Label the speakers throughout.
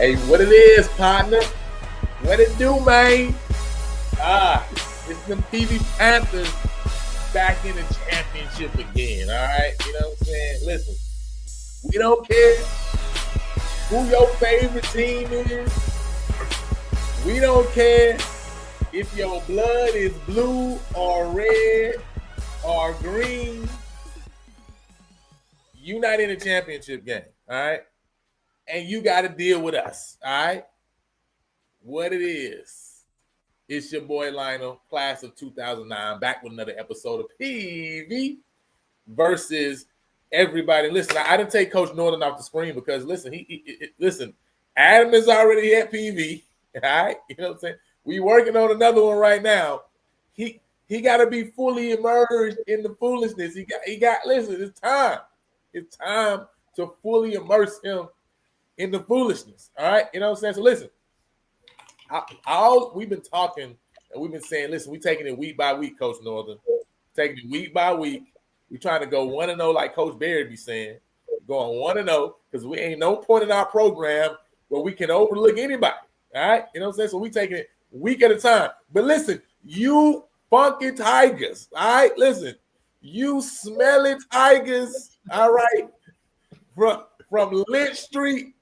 Speaker 1: Hey, what it is, partner? What it do, man? It's them TV Panthers back in the championship again, all right? You know what I'm saying? Listen, we don't care who your favorite team is. We don't care if your blood is blue or red or green. You not in a championship game, all right? And you got to deal with us, all right? What it is, it's your boy Lionel, class of 2009, back with another episode of PV versus everybody. Listen, I didn't take Coach Norton off the screen because, listen, listen, Adam is already at PV, all right? You know what I'm saying? We working on another one right now. He got to be fully immersed in the foolishness. He got. Listen, it's time. It's time to fully immerse him in the foolishness. All right. You know what I'm saying? So listen, All we've been talking and we've been saying, listen, we taking it week by week, Coach Northern. Taking it week by week. We trying to go 1-0, like Coach Barry be saying. Going 1-0 because we ain't no point in our program where we can overlook anybody. All right, you know what I'm saying? So we taking it week at a time. But listen, you funky Tigers, all right? Listen, you smelly Tigers, all right? From Lynch Street,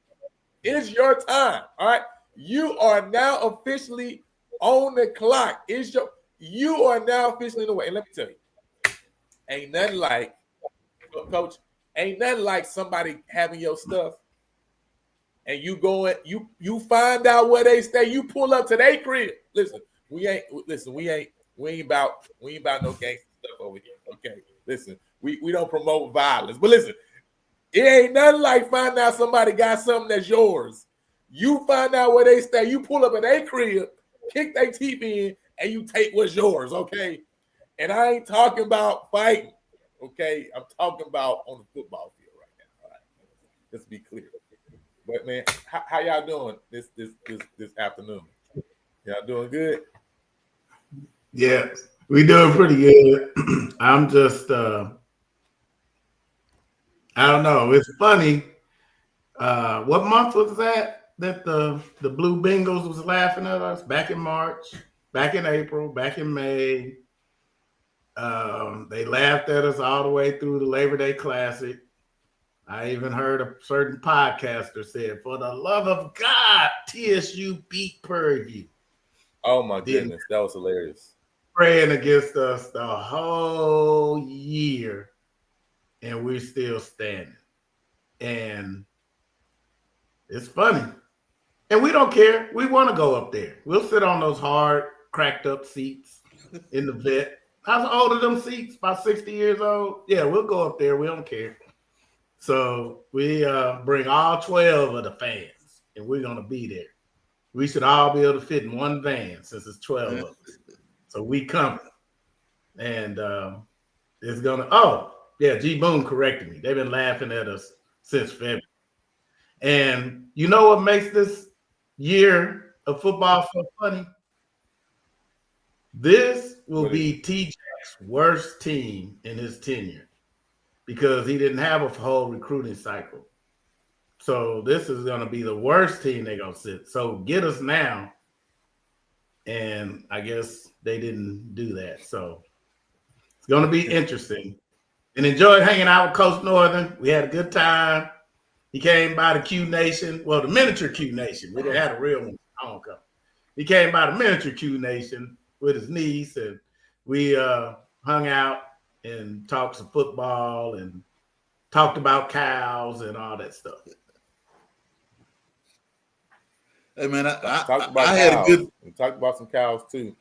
Speaker 1: it's your time, all right? You are now officially on the clock. You are now officially in the way. And let me tell you, ain't nothing like, Coach, ain't nothing like somebody having your stuff and you going, you find out where they stay, you pull up to their crib. Listen, we ain't about no gangster stuff over here. Okay. Listen, we don't promote violence. But listen, it ain't nothing like finding out somebody got something that's yours. You find out where they stay, you pull up at their crib, kick their teeth in, and you take what's yours, okay? And I ain't talking about fighting, okay? I'm talking about on the football field right now. All right. Let's be clear. But man, how y'all doing this afternoon? Y'all doing good?
Speaker 2: Yeah, we doing pretty good. I'm just I don't know. It's funny. What month was that the Blue Bengals was laughing at us? Back in March, back in April, back in May. They laughed at us all the way through the Labor Day Classic. I even heard a certain podcaster said, "For the love of God, TSU beat Prairie View."
Speaker 1: Oh my goodness, that was hilarious.
Speaker 2: Praying against us the whole year, and we're still standing. And it's funny. And we don't care. We want to go up there. We'll sit on those hard, cracked up seats in the vet. How old are them seats? About 60 years old? Yeah, we'll go up there. We don't care. So we bring all 12 of the fans, and we're going to be there. We should all be able to fit in one van since it's 12 of us. So we coming. And it's going to, G Boone corrected me. They've been laughing at us since February. And you know what makes this year of football so funny? This will be T-Jack's worst team in his tenure because he didn't have a whole recruiting cycle. So this is going to be the worst team they're going to sit. So get us now. And I guess they didn't do that. So it's going to be interesting. And enjoyed hanging out with Coach Northern. We had a good time. He came by the Q Nation. Well, the miniature Q Nation. We didn't have a real one. He came by the miniature Q Nation with his niece, and we hung out and talked some football and talked about cows and all that stuff.
Speaker 3: Hey man,
Speaker 1: We talked about some cows too.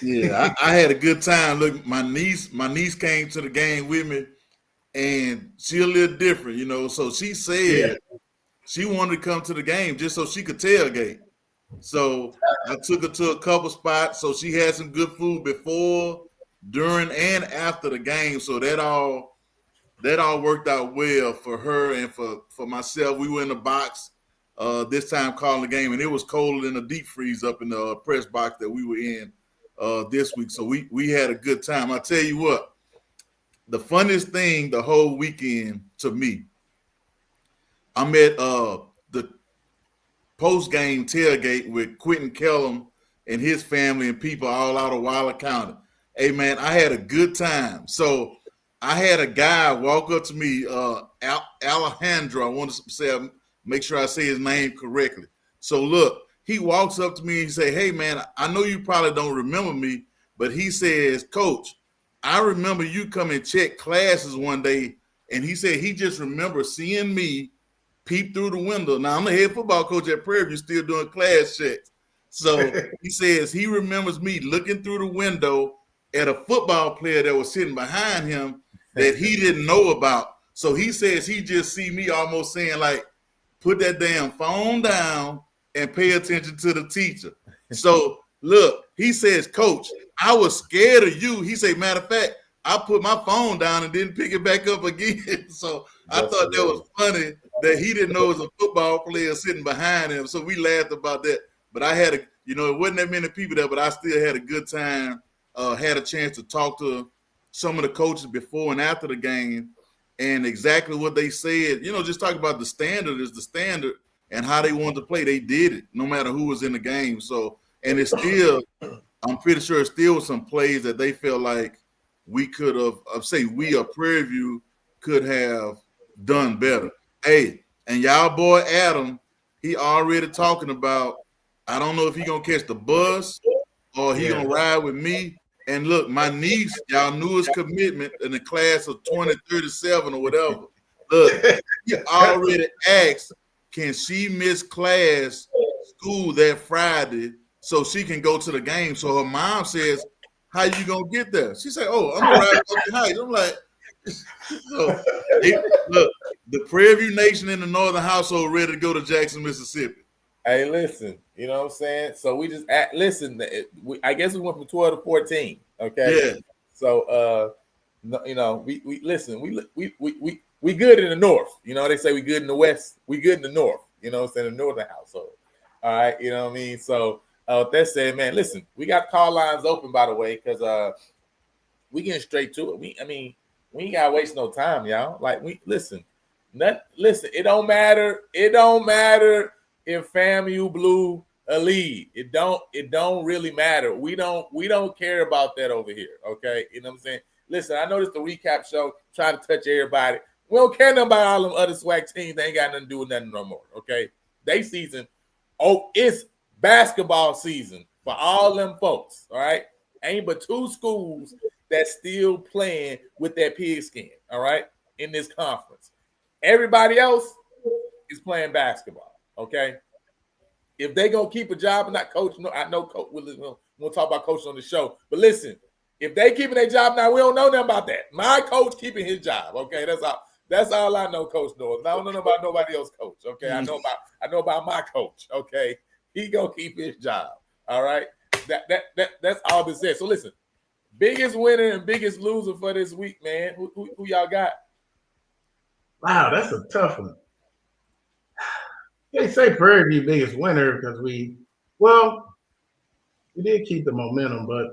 Speaker 3: Yeah, I had a good time. Look, my niece came to the game with me, and she a little different, you know. So she said she wanted to come to the game just so she could tailgate. So I took her to a couple spots. So she had some good food before, during, and after the game. So that all worked out well for her and for myself. We were in the box this time calling the game, and it was colder than a deep freeze up in the press box that we were in this week. So we had a good time. I tell you what, the funniest thing the whole weekend to me, I'm at the post-game tailgate with Quentin Kellum and his family and people all out of Waller County. Hey, man, I had a good time. So I had a guy walk up to me, Alejandro. I want to say, make sure I say his name correctly. So, look, he walks up to me and he say, "Hey, man, I know you probably don't remember me," but he says, "Coach, I remember you come and check classes one day," and he said he just remembers seeing me peep through the window. Now, I'm the head football coach at Prairie View, still doing class checks. So he says he remembers me looking through the window at a football player that was sitting behind him that he didn't know about. So he says he just see me almost saying, like, put that damn phone down and pay attention to the teacher. So, look, he says, "Coach, I was scared of you." He said, matter of fact, I put my phone down and didn't pick it back up again. So I thought that was funny that he didn't know it was a football player sitting behind him. So we laughed about that. but I had it wasn't that many people there, but I still had a good time. Had a chance to talk to some of the coaches before and after the game, and exactly what they said. Just talk about the standard is the standard and how they wanted to play. They did it no matter who was in the game. So, and it's still, I'm pretty sure it's still some plays that they felt like we could have, Prairie View could have done better. Hey, and y'all boy Adam, he already talking about, I don't know if he gonna catch the bus or he gonna ride with me. And look, my niece, y'all newest commitment in the class of 2037 or whatever. Look, he already asked, can she miss school that Friday so she can go to the game? So her mom says, how you gonna get there? She said, oh, I'm gonna ride up the heights. I'm like, look, the Prairie View Nation in the Northern household ready to go to Jackson, Mississippi.
Speaker 1: Hey, listen, you know what I'm saying? So we just listen. I guess we went from 12 to 14. Okay.
Speaker 3: Yeah.
Speaker 1: So we listen. We good in the North. They say we good in the West. We good in the North. What I'm saying? The Northern household. All right. You know what I mean? So with that said, man, listen, we got call lines open, by the way, because we getting straight to it. We ain't gotta waste no time, y'all. Like listen. It don't matter. It don't matter if FAMU blew a lead. It don't really matter. We don't care about that over here. Okay. You know what I'm saying? Listen, I know this is the recap show, trying to touch everybody. We don't care nothing about all them other SWAC teams. They ain't got nothing to do with nothing no more. Okay. They season. Oh, it's basketball season for all them folks. All right. Ain't but 2 schools that's still playing with that pigskin. All right. In this conference. Everybody else is playing basketball. Okay, if they gonna keep a job and not coach, I know coach. We'll talk about coaching on the show. But listen, if they keeping their job now, we don't know nothing about that. My coach keeping his job. Okay, that's all I know. Coach knows. I don't know about nobody else. Coach. Okay, I know about my coach. Okay, he gonna keep his job. All right, that's all this is. So listen, biggest winner and biggest loser for this week, man. Who y'all got?
Speaker 2: Wow, that's a tough one. They say Prairie View biggest winner because we did keep the momentum, but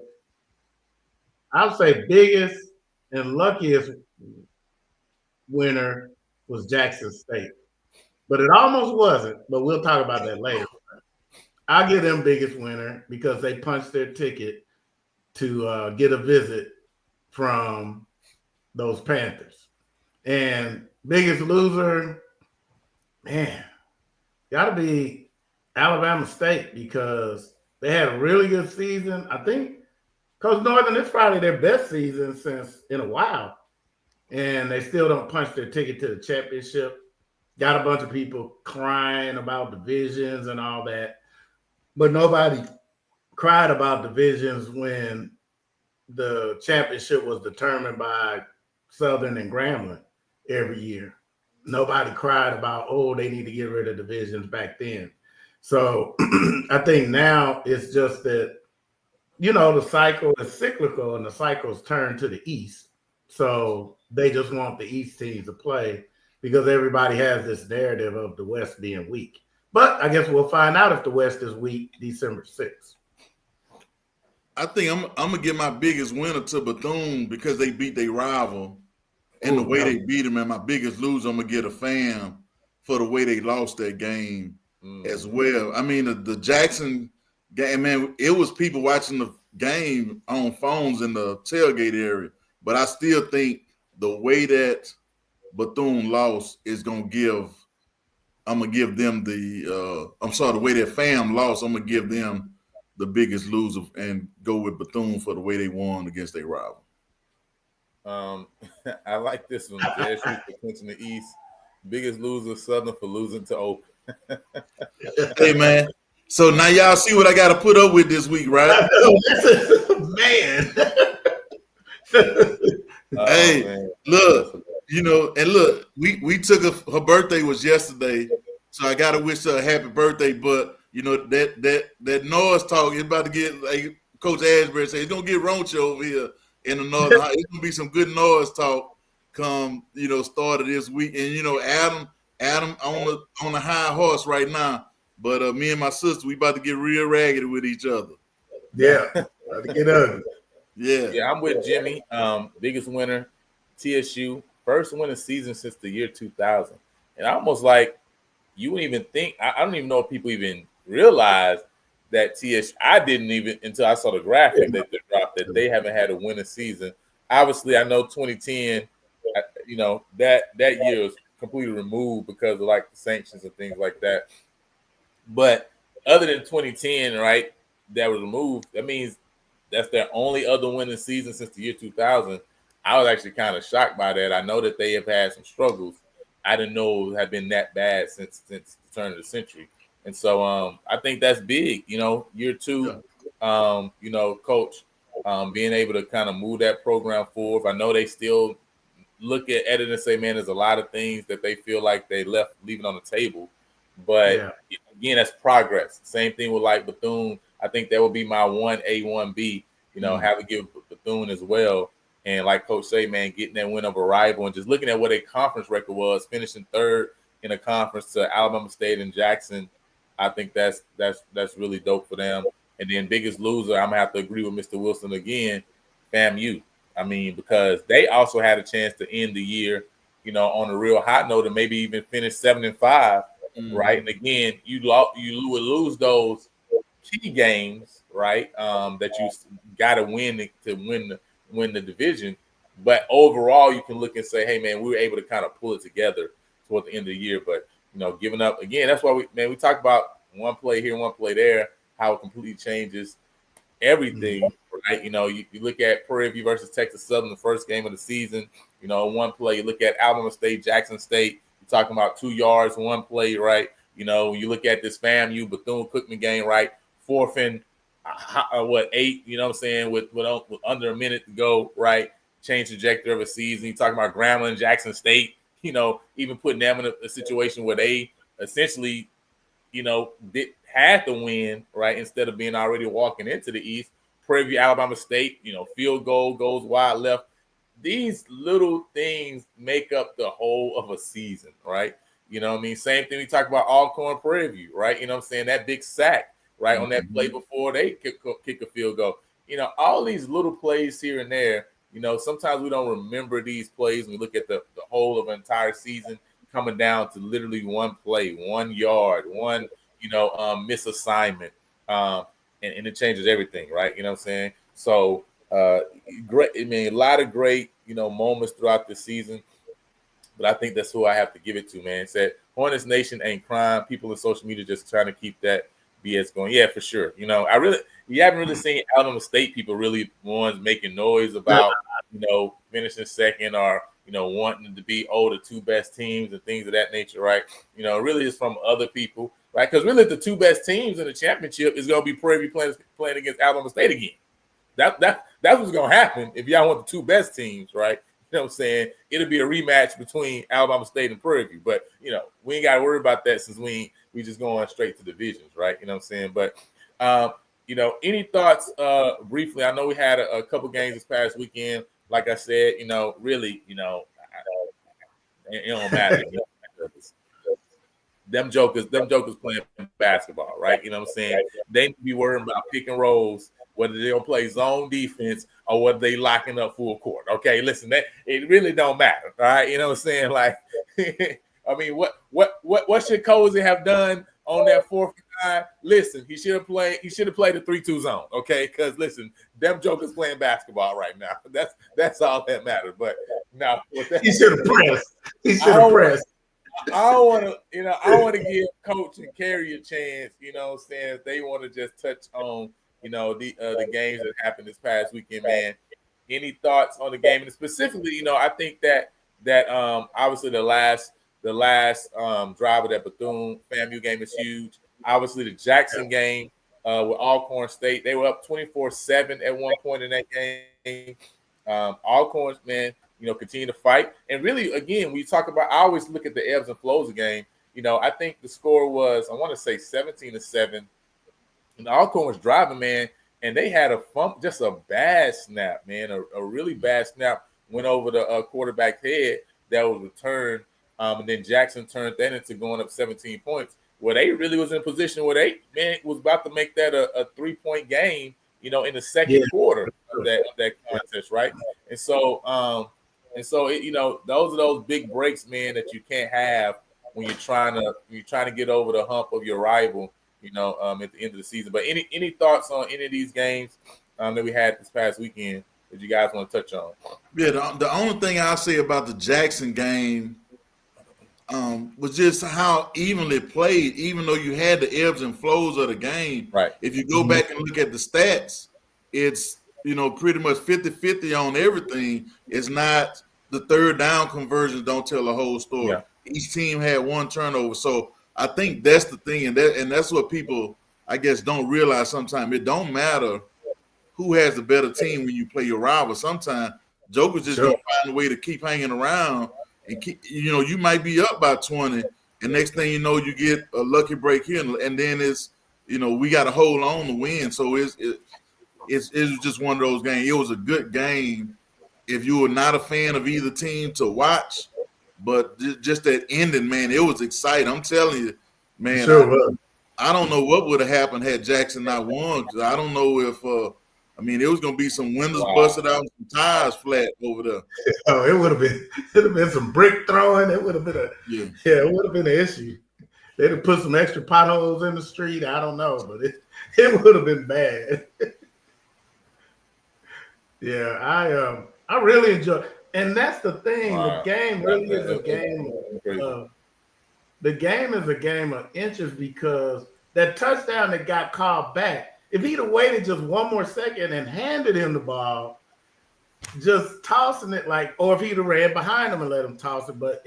Speaker 2: I'll say biggest and luckiest winner was Jackson State. But it almost wasn't, but we'll talk about that later. I'll give them biggest winner because they punched their ticket to get a visit from those Panthers. And biggest loser, man, got to be Alabama State because they had a really good season. I think Coach Northern, it's probably their best season since in a while. And they still don't punch their ticket to the championship. Got a bunch of people crying about divisions and all that. But nobody cried about divisions when the championship was determined by Southern and Grambling every year. Nobody cried about, they need to get rid of divisions back then. So I think now it's just that, the cycle is cyclical and the cycles turn to the East. So they just want the East teams to play because everybody has this narrative of the West being weak. But I guess we'll find out if the West is weak December 6th.
Speaker 3: I think I'm going to give my biggest winner to Bethune because they beat their rival. And the way they beat him, and my biggest loser, I'm going to get a fan for the way they lost that game as well. I mean, the Jackson game, man, it was people watching the game on phones in the tailgate area. But I still think the way that Bethune lost is going to give – I'm going to give them the the way that FAM lost, I'm going to give them the biggest loser and go with Bethune for the way they won against their rival.
Speaker 1: I like this one. JSU for clinching the East. Biggest loser, Southern for losing to Oak.
Speaker 3: Hey, man. So now y'all see what I got to put up with this week, right?
Speaker 2: Man.
Speaker 3: Hey,
Speaker 1: man.
Speaker 3: Look, we took her birthday was yesterday, so I got to wish her a happy birthday. But that noise talk is about to get, like Coach Ashbury said, it's gonna get raunchy over here in the North. It's gonna be some good noise talk come, start of this week. And Adam on the high horse right now. But me and my sister, we about to get real raggedy with each other.
Speaker 2: Yeah, about to get ugly.
Speaker 1: Yeah, I'm with Jimmy. Biggest winner, TSU, first winning season since the year 2000. And almost like you wouldn't even think. I don't even know if people even realize that TSU. I didn't even until I saw the graphic that they dropped that they haven't had a winning season. Obviously, I know 2010. You know that year was completely removed because of like the sanctions and things like that. But other than 2010, right, that was removed. That means that's their only other winning season since the year 2000. I was actually kind of shocked by that. I know that they have had some struggles. I didn't know it had been that bad since the turn of the century. And so I think that's big, you know, year two, you know, coach being able to kind of move that program forward. I know they still look at it and say, man, there's a lot of things that they feel like they left leaving on the table. But again, that's progress. Same thing with like Bethune. I think that would be my 1A, 1B, you know, have to give Bethune as well. And like Coach say, man, getting that win over rival and just looking at what a conference record was, finishing third in a conference to Alabama State and Jackson. I think that's really dope for them. And then biggest loser, I'm gonna have to agree with Mr. Wilson again, FAMU. I mean, because they also had a chance to end the year, you know, on a real hot note and maybe even finish 7-5, right? And again, you would lose those key games, right? That you got to win to win the division. But overall, you can look and say, hey, man, we were able to kind of pull it together toward the end of the year. But, you know, giving up again, that's why we talk about one play here, one play there, how it completely changes everything, right? You know, you look at Prairie View versus Texas Southern, the first game of the season, you know, one play. You look at Alabama State, Jackson State, you're talking about 2 yards, one play, right? You know, you look at this FAMU, Bethune-Cookman game, right? 4th and 8, you know what I'm saying, with under a minute to go, right? Change trajectory of a season. You're talking about Grambling, Jackson State, you know, even putting them in a situation where they essentially, you know, had to win, right? Instead of being already walking into the East. Prairie View, Alabama State, you know, field goal goes wide left. These little things make up the whole of a season, right? You know what I mean? Same thing we talk about Alcorn, Prairie View, right? You know what I'm saying? That big sack, right, on that play before they kick a field goal. You know, all these little plays here and there, you know, sometimes we don't remember these plays when we look at the whole of an entire season coming down to literally one play, 1 yard, one, you know, misassignment. And it changes everything, right? You know what I'm saying? So great. I mean, a lot of great, you know, moments throughout the season. But I think that's who I have to give it to, man. It said Hornets Nation ain't crime. People in social media just trying to keep that BS going. Yeah, for sure. You know, you haven't really seen Alabama State people really ones making noise about, you know, finishing second or, you know, wanting to be the 2 best teams and things of that nature, right? You know, really is from other people, right? Because really the 2 best teams in the championship is going to be Prairie View playing against Alabama State again. That's what's going to happen if y'all want the 2 best teams, right? You know what I'm saying? It'll be a rematch between Alabama State and Prairie View. But, you know, we ain't got to worry about that since we just going straight to divisions, right? You know what I'm saying? But, you know, any thoughts briefly? I know we had a couple games this past weekend. Like I said, you know, really, you know, it don't matter. You know, them jokers playing basketball, right? You know what I'm saying? They need to be worrying about pick and rolls, whether they're gonna play zone defense or whether they locking up full court. Okay, listen, that it really don't matter. All right, you know what I'm saying? Like, I mean, what should Cozy have done on that 4th and 9? Listen, he should have played the 3-2 zone. Okay, because listen, them jokers playing basketball right now. That's all that matters. But no,
Speaker 2: he should have pressed. He should have pressed.
Speaker 1: I don't want to, you know, I want to give Coach and Carrie a chance. You know what I'm saying? If they want to just touch on, you know, the games that happened this past weekend, man. Any thoughts on the game? And specifically, you know, I think that obviously the last drive of that Bethune FAMU game is huge. Obviously, the Jackson game with Alcorn State, they were up 24-7 at one point in that game. Alcorn, man, you know, continue to fight. And really, again, we talk about, I always look at the ebbs and flows of the game. You know, I think the score was, I want to say 17-7. And Alcorn was driving, man, and they had just a bad snap, man, a really bad snap went over the quarterback's head that was returned. And then Jackson turned that into going up 17 points. where they really was in a position where they was about to make that a 3-point game, you know, in the second quarter of that contest, right? And so it, you know, those are those big breaks, man, that you can't have when you're trying to get over the hump of your rival, you know, at the end of the season. But any thoughts on any of these games that we had this past weekend that you guys want to touch on?
Speaker 3: Yeah, the only thing I'll say about the Jackson game was just how evenly played, even though you had the ebbs and flows of the game.
Speaker 1: Right.
Speaker 3: If you go back and look at the stats, it's, you know, pretty much 50-50 on everything. It's not the third down conversions don't tell the whole story.
Speaker 1: Yeah.
Speaker 3: Each team had one turnover. So I think that's the thing, and that's what people, I guess, don't realize sometimes. It don't matter who has the better team when you play your rival. Sometimes Joker's just gonna find a way to keep hanging around and keep, you know, you might be up by 20, and next thing you know, you get a lucky break here, and then it's, you know, we got to hold on to win. So it's just one of those games. It was a good game if you were not a fan of either team to watch, but just that ending, man, it was exciting. I'm telling you, man. I don't know what would have happened had Jackson not won. Cause I don't know if I mean, it was gonna be some windows busted out and some tires flat over there.
Speaker 2: Oh, it would have been some brick throwing. It would have been it would have been an issue. They'd have put some extra potholes in the street. I don't know, but it would have been bad. Yeah, I really enjoy, and that's the thing. The game really is a game. The game is a game of inches because that touchdown that got called back. If he'd have waited just one more second and handed him the ball, just tossing it or if he'd have ran behind him and let him toss it. But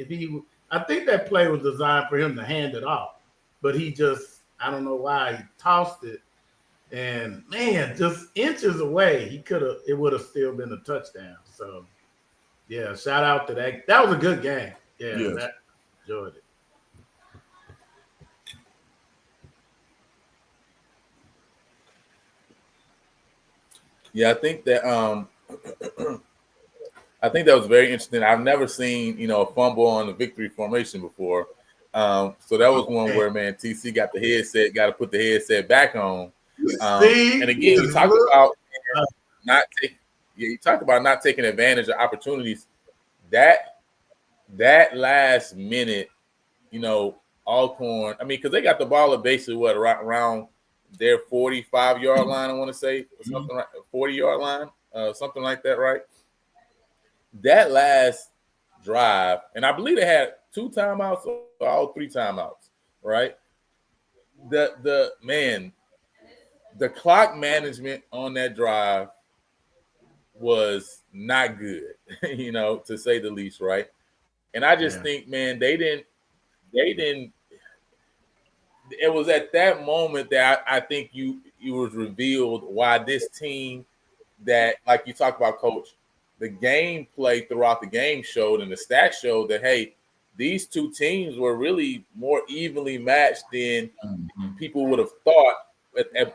Speaker 2: I think that play was designed for him to hand it off. But he just, I don't know why, he tossed it. And, man, just inches away, it would have still been a touchdown. So, yeah, shout out to that. That was a good game. Yeah,
Speaker 3: yes.
Speaker 2: Enjoyed it.
Speaker 1: Yeah, I think that was very interesting. I've never seen, you know, a fumble on the victory formation before. So that was one where, man, TC got the headset, got to put the headset back on. And again, you talked about not taking advantage of opportunities. That last minute, you know, Alcorn. I mean, because they got the ball at basically around their 45-yard line, I want to say, or something like 40-yard line, something like that, right? That last drive, and I believe they had 2 timeouts or all 3 timeouts, right? The clock management on that drive was not good, you know, to say the least, right? And I just think, man, they didn't. It was at that moment that I think you was revealed why this team that, like you talked about, Coach, the gameplay throughout the game showed and the stats showed that, hey, these two teams were really more evenly matched than people would have thought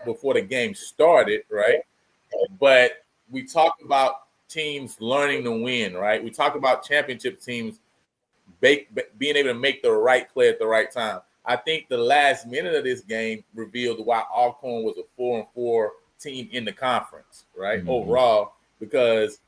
Speaker 1: before the game started, right? But we talk about teams learning to win, right? We talk about championship teams being able to make the right play at the right time. I think the last minute of this game revealed why Alcorn was a 4-4 team in the conference, right? Overall, because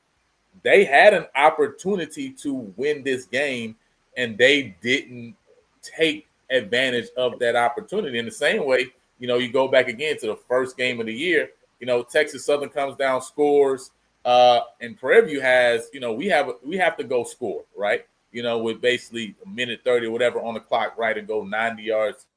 Speaker 1: they had an opportunity to win this game and they didn't take advantage of that opportunity. In the same way, you know, you go back again to the first game of the year, you know, Texas Southern comes down, scores, and Prairie View has, you know, we have to go score, right? You know, with basically a minute 30 or whatever on the clock, right, and go 90 yards.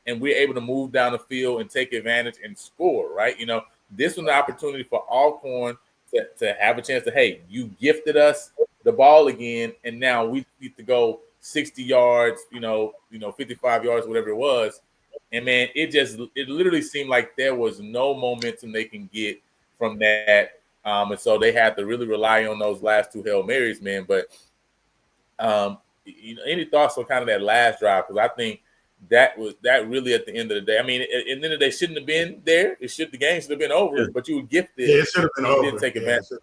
Speaker 1: And we're able to move down the field and take advantage and score, right? You know, this was an opportunity for Alcorn to have a chance to, hey, you gifted us the ball again, and now we need to go 60 yards, you know, 55 yards, whatever it was. And, man, it literally seemed like there was no momentum they can get from that. And so they had to really rely on those last 2 Hail Marys, man. But, you know, any thoughts on kind of that last drive? Because I think that really at the end of the day. I mean, at the end of the day, shouldn't have been there. The game should have been over, but you were gifted.
Speaker 2: Yeah, it should have been over.
Speaker 1: Didn't take advantage.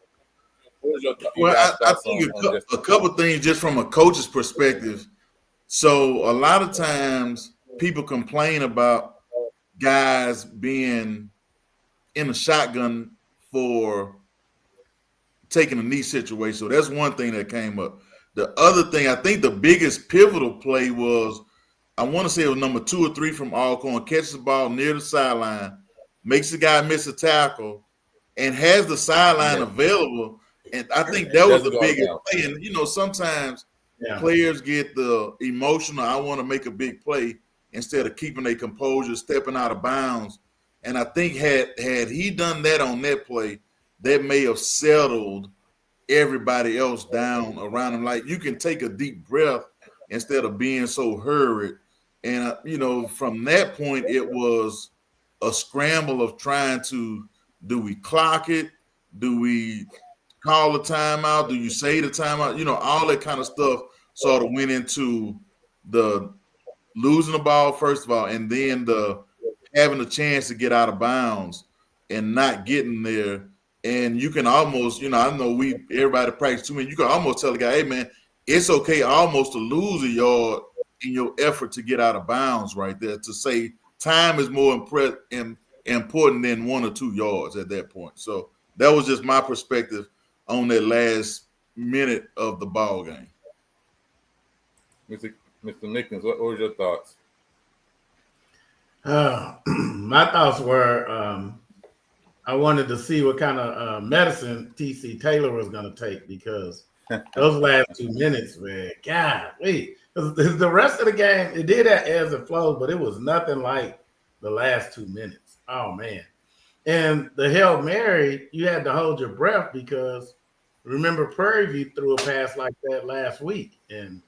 Speaker 3: Well, I think a couple things just from a coach's perspective. So a lot of times people complain about guys being in a shotgun for taking a knee situation. So that's one thing that came up. The other thing, I think the biggest pivotal play was, I want to say it was number 2 or 3 from Alcorn, catches the ball near the sideline, makes the guy miss a tackle, and has the sideline available. And I think that was the biggest play. And, you know, sometimes players get the emotional, I want to make a big play, instead of keeping their composure, stepping out of bounds. And I think had he done that on that play, that may have settled everybody else down around him. Like, you can take a deep breath instead of being so hurried. And, you know, from that point, it was a scramble of trying to, do we clock it? Do we call the timeout? Do you say the timeout? You know, all that kind of stuff sort of went into the losing the ball, first of all, and then the having a chance to get out of bounds and not getting there. And you can almost, you know, I know everybody practice too many. You can almost tell the guy, hey, man, it's okay almost to lose a yard in your effort to get out of bounds right there, to say time is more important than 1 or 2 yards at that point. So that was just my perspective on that last minute of the ball game.
Speaker 1: Mr. Nickens, what were your thoughts?
Speaker 2: My thoughts were I wanted to see what kind of medicine TC Taylor was going to take, because those last 2 minutes, man, God, wait. The rest of the game, it did have ebbs and flows, but it was nothing like the last 2 minutes. Oh, man. And the Hail Mary, you had to hold your breath, because remember Prairie View threw a pass like that last week and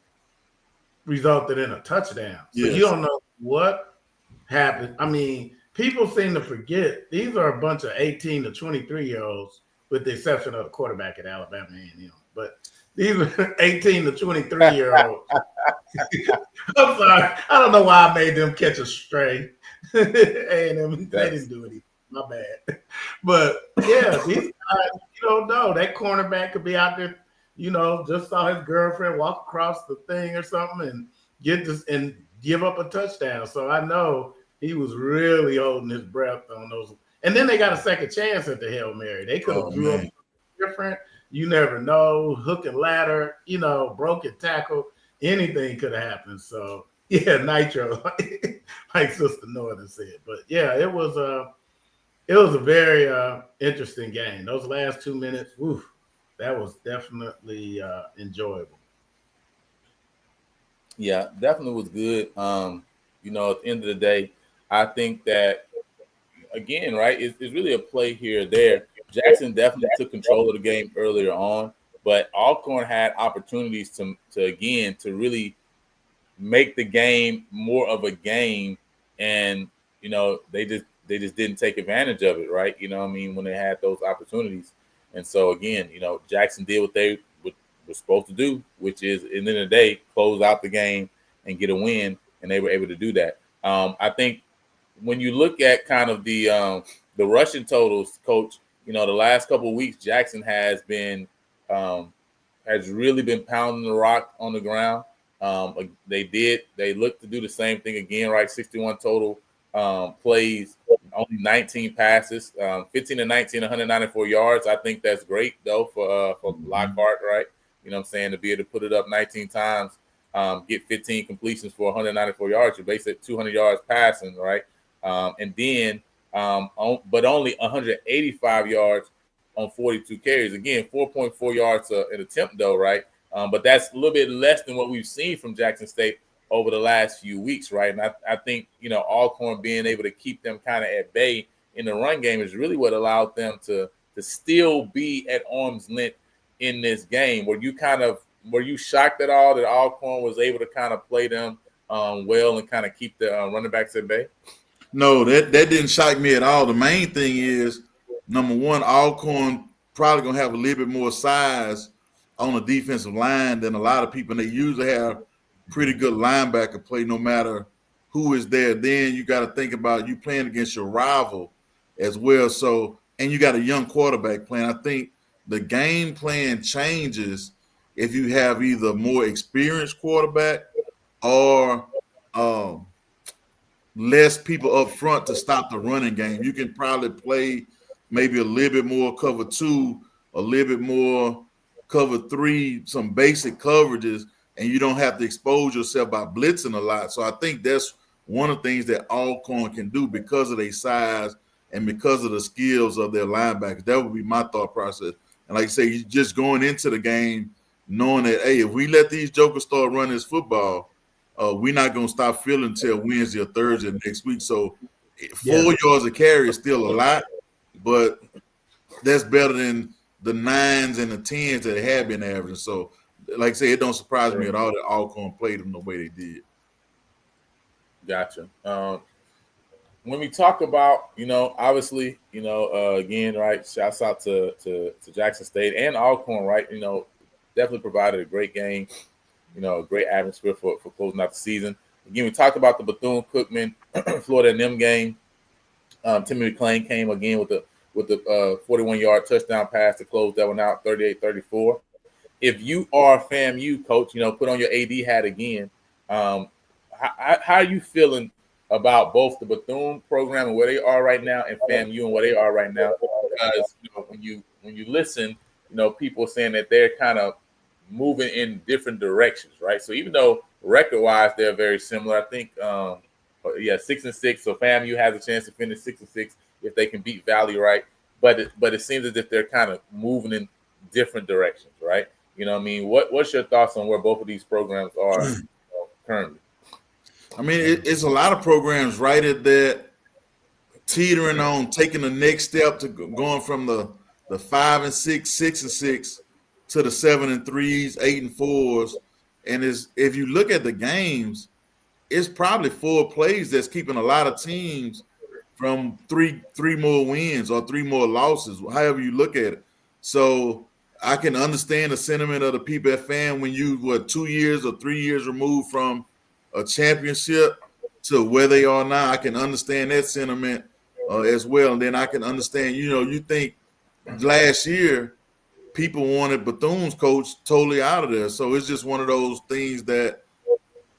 Speaker 2: resulted in a touchdown. So you don't know what happened. I mean, people seem to forget these are a bunch of 18 to 23-year-olds, with the exception of the quarterback at Alabama A&M. But these are 18 to 23-year-olds. I'm sorry. I don't know why I made them catch a stray. A&M, they didn't do it. My bad. But, yeah, these guys, you don't know. That cornerback could be out there, you know, just saw his girlfriend walk across the thing or something and get this and give up a touchdown. So I know he was really holding his breath on those. And then they got a second chance at the Hail Mary. They could have drew up different. You never know. Hook and ladder, you know, broken tackle. Anything could have happened. So, yeah, Nitro, like Sister Northern said. But, yeah, it was a very interesting game. Those last 2 minutes, that was definitely enjoyable.
Speaker 1: Yeah, definitely was good. You know, at the end of the day, I think that, again, right, it's really a play here or there. Jackson definitely took control of the game earlier on, but Alcorn had opportunities to really make the game more of a game, and, you know, they just didn't take advantage of it, right? You know what I mean, when they had those opportunities. And so, again, you know, Jackson did what they were supposed to do, which is, at the end of the day, close out the game and get a win, and they were able to do that. I think when you look at kind of the rushing totals, Coach, you know, the last couple of weeks, Jackson has really been pounding the rock on the ground. They look to do the same thing again, right? 61 total plays, only 19 passes, 15 and 19, 194 yards. I think that's great, though, for Lockhart, right? You know what I'm saying? To be able to put it up 19 times, get 15 completions for 194 yards. You're basically at 200 yards passing, right? And then, but only 185 yards on 42 carries. Again, 4.4 yards an attempt, though, right? But that's a little bit less than what we've seen from Jackson State over the last few weeks, right? And I think, you know, Alcorn being able to keep them kind of at bay in the run game is really what allowed them to still be at arm's length in this game. Were you shocked at all that Alcorn was able to kind of play them well and kind of keep the running backs at bay?
Speaker 3: No, that didn't shock me at all. The main thing is, number one, Alcorn probably going to have a little bit more size on the defensive line than a lot of people. And they usually have pretty good linebacker play no matter who is there. Then you got to think about you playing against your rival as well. So, and you got a young quarterback playing. I think the game plan changes if you have either more experienced quarterback or less people up front to stop the running game. You can probably play maybe a little bit more cover 2, a little bit more cover 3, some basic coverages, and you don't have to expose yourself by blitzing a lot. So I think that's one of the things that Alcorn can do because of their size and because of the skills of their linebackers. That would be my thought process. And like I say, you just going into the game knowing that, hey, if we let these jokers start running this football, we're not going to stop feeling until Wednesday or Thursday next week. So 4 yards a carry is still a lot, but that's better than the 9s and the 10s that have been averaging. So, like I say, it don't surprise me at all that Alcorn played them the way they did.
Speaker 1: Gotcha. When we talk about, obviously, again, right, shouts out to Jackson State and Alcorn, right, definitely provided a great game, a great atmosphere for closing out the season. Again, we talked about the Bethune-Cookman, Florida A&M game. Timmy McClain came again with the 41-yard touchdown pass to close that one out, 38-34. If you are FAMU, Coach, put on your AD hat again. How are you feeling about both the Bethune program and where they are right now, and FAMU and where they are right now? Because when you listen, people are saying that they're kind of moving in different directions, right? So even though record-wise they're very similar, I think 6-6. So FAMU has a chance to finish 6-6 if they can beat Valley, right? But it seems as if they're kind of moving in different directions, right? What's your thoughts on where both of these programs are currently?
Speaker 3: I mean, it's a lot of programs right at that teetering on taking the next step to going from the 5-6, 6-6 to the 7-3s, 8-4s. And if you look at the games, it's probably 4 plays that's keeping a lot of teams from three more wins or 3 more losses, however you look at it. So I can understand the sentiment of the people at FAM when you 2 years or 3 years removed from a championship to where they are now. I can understand that sentiment as well. And then I can understand, you think last year people wanted Bethune's coach totally out of there. So it's just one of those things that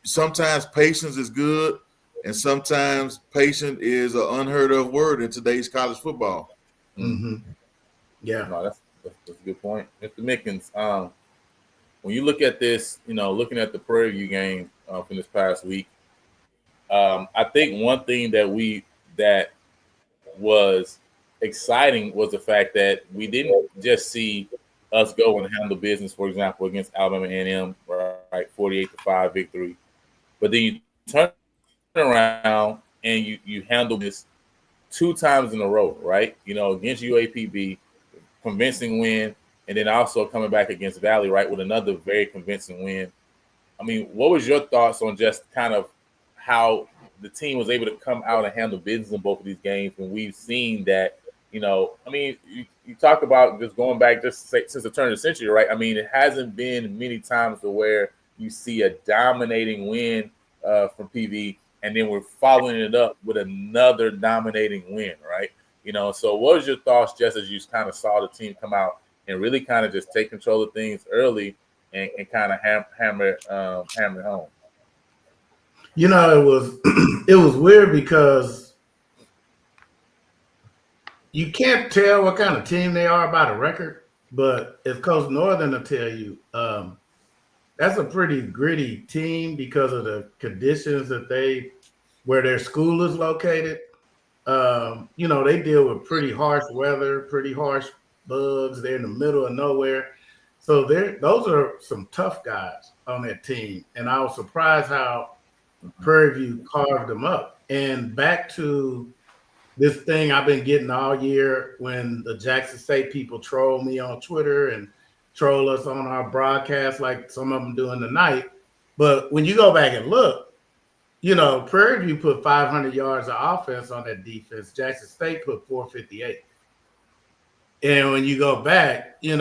Speaker 3: sometimes patience is good and sometimes patience is an unheard of word in today's college football.
Speaker 2: Mm-hmm. Yeah.
Speaker 1: No, that's a good point. Mr. Mickens, when you look at this, looking at the Prairie View game from this past week, I think one thing that was exciting was the fact that we didn't just see us go and handle business, for example, against Alabama A&M, right, 48-5 victory. But then you turn around and you handle this 2 times in a row, right? Against UAPB, convincing win, and then also coming back against Valley, right, with another very convincing win. I mean, what was your thoughts on just kind of how the team was able to come out and handle business in both of these games when we've seen that, you talk about just going back since the turn of the century, right? I mean, it hasn't been many times to where you see a dominating win from PV, and then we're following it up with another dominating win, right? So what was your thoughts just as you kind of saw the team come out and really kind of just take control of things early and kind of hammer it home?
Speaker 2: It was weird because you can't tell what kind of team they are by the record, but if Coach Northern will tell you, that's a pretty gritty team because of the conditions where their school is located. They deal with pretty harsh weather, pretty harsh bugs. They're in the middle of nowhere. So those are some tough guys on that team. And I was surprised how Prairie View carved them up. And back to this thing I've been getting all year when the Jackson State people troll me on Twitter and troll us on our broadcast like some of them doing tonight. But when you go back and look, Prairie View put 500 yards of offense on that defense. Jackson State put 458. And when you go back, they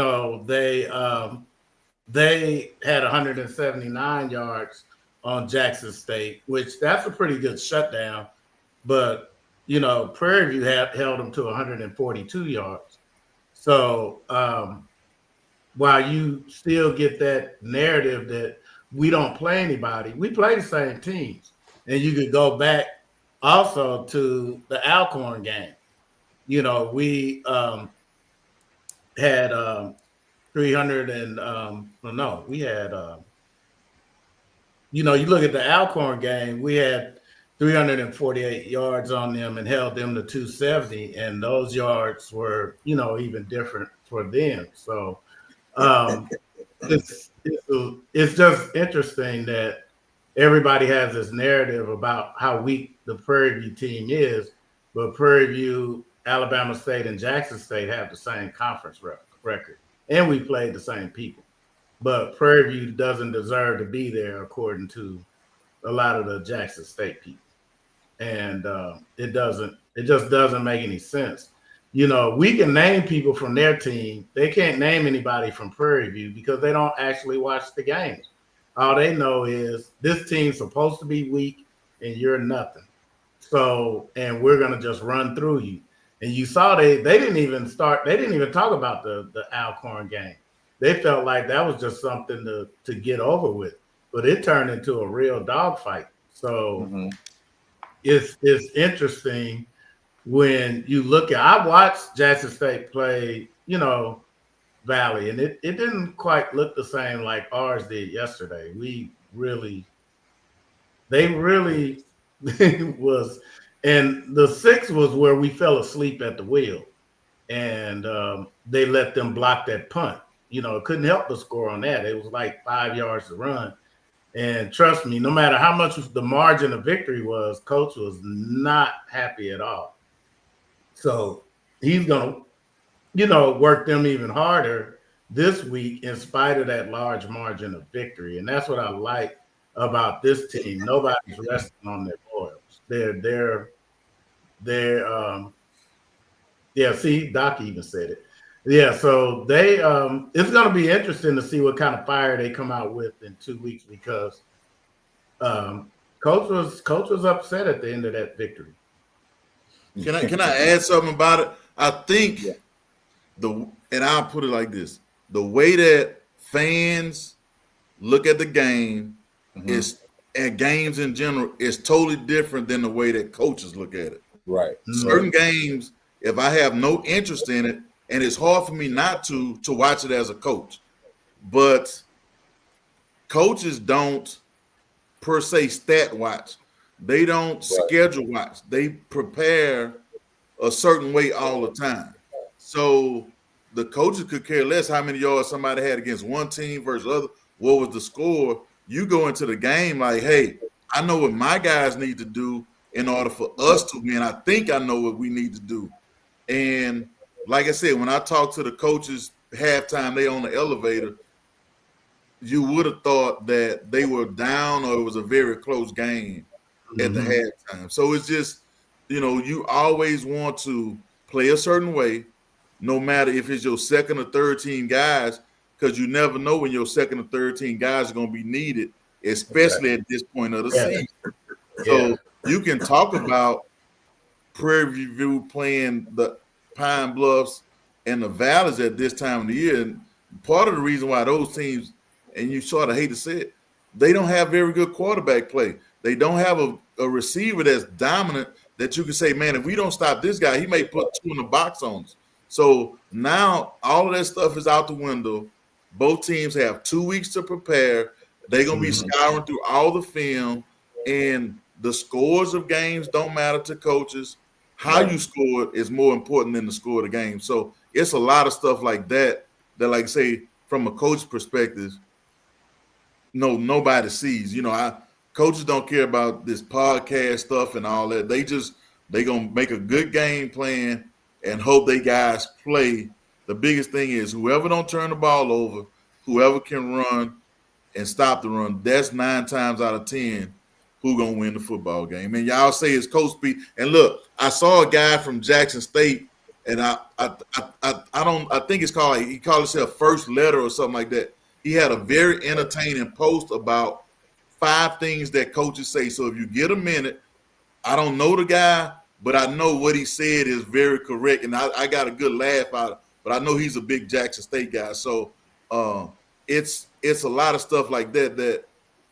Speaker 2: had 179 yards on Jackson State, which that's a pretty good shutdown. But, Prairie View held them to 142 yards. So while you still get that narrative that we don't play anybody, we play the same teams. And you could go back also to the Alcorn game. You know, we had 300 and well, no, we had you know, you look at the Alcorn game, we had 348 yards on them and held them to 270, and those yards were, you know, even different for them. So um, it's just interesting that everybody has this narrative about how weak the Prairie View team is, but Prairie View, Alabama State, and Jackson State have the same conference record, and we played the same people. But Prairie View doesn't deserve to be there, according to a lot of the Jackson State people, and it just doesn't make any sense. You know, we can name people from their team. They can't name anybody from Prairie View because they don't actually watch the games. All they know is this team's supposed to be weak and you're nothing. So, and we're gonna just run through you. And you saw they didn't even talk about the Alcorn game. They felt like that was just something to get over with. But it turned into a real dogfight. So it's interesting when you look at, I watched Jackson State play, you know, Valley, and it didn't quite look the same like ours did yesterday. They really was, and the 6 was where we fell asleep at the wheel, and they let them block that punt. You know, couldn't help but score on that. It was like 5 yards to run. And trust me, no matter how much the margin of victory was, Coach was not happy at all. So he's going to, you know, work them even harder this week in spite of that large margin of victory. And that's what I like about this team. Nobody's resting on their laurels. Yeah, see, Doc even said it. Yeah, so they it's going to be interesting to see what kind of fire they come out with in 2 weeks, because coach was upset at the end of that victory.
Speaker 3: Can I add something about it? I think and I'll put it like this: the way that fans look at the game is, and games in general, is totally different than the way that coaches look at it.
Speaker 1: Right.
Speaker 3: Certain games, if I have no interest in it, and it's hard for me not to watch it as a coach. But coaches don't per se stat watch. They don't schedule watch. They prepare a certain way all the time. So the coaches could care less how many yards somebody had against one team versus other. What was the score? You go into the game like, hey, I know what my guys need to do in order for us to win. I think I know what we need to do. And like I said, when I talked to the coaches halftime, they on the elevator, you would have thought that they were down or it was a very close game at the halftime. So it's just, you know, you always want to play a certain way, no matter if it's your second or third team guys, because you never know when your second or third team guys are going to be needed, especially at this point of the season. So you can talk about Prairie View playing the Pine Bluffs and the Valleys at this time of the year. And part of the reason why those teams, and you sort of hate to say it, they don't have very good quarterback play. They don't have a receiver that's dominant that you can say, man, if we don't stop this guy, he may put 2 in the box on us. So now all of that stuff is out the window. Both teams have 2 weeks to prepare. They're going to be scouring through all the film, and the scores of games don't matter to coaches. How you score is more important than the score of the game. So it's a lot of stuff like that, like I say, from a coach perspective, nobody sees. You know, coaches don't care about this podcast stuff and all that. They gonna make a good game plan and hope they guys play. The biggest thing is whoever don't turn the ball over, whoever can run and stop the run, that's 9 times out of 10 who gonna win the football game. And y'all say it's Coach Speed. And look, I saw a guy from Jackson State, and I think it's called, he called himself First Letter or something like that. He had a very entertaining post about 5 things that coaches say. So if you get a minute, I don't know the guy, but I know what he said is very correct, and I got a good laugh out of it. But I know he's a big Jackson State guy. So it's a lot of stuff like that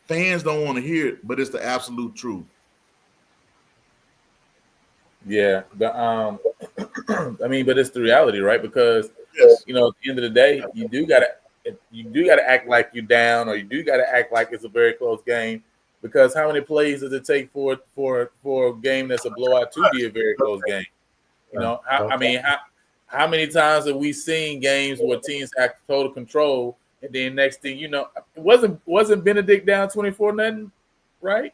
Speaker 3: fans don't want to hear it, but it's the absolute truth.
Speaker 1: Yeah, but I mean, but it's the reality, right? Because
Speaker 3: Yes.
Speaker 1: you know, at the end of the day, you do gotta act like you're down, or you do gotta act like it's a very close game. Because how many plays does it take for a game that's a blowout to be a very close game? You know, I mean, how many times have we seen games where teams have total control, and then next thing you know, wasn't Benedict down 24 nothing, right?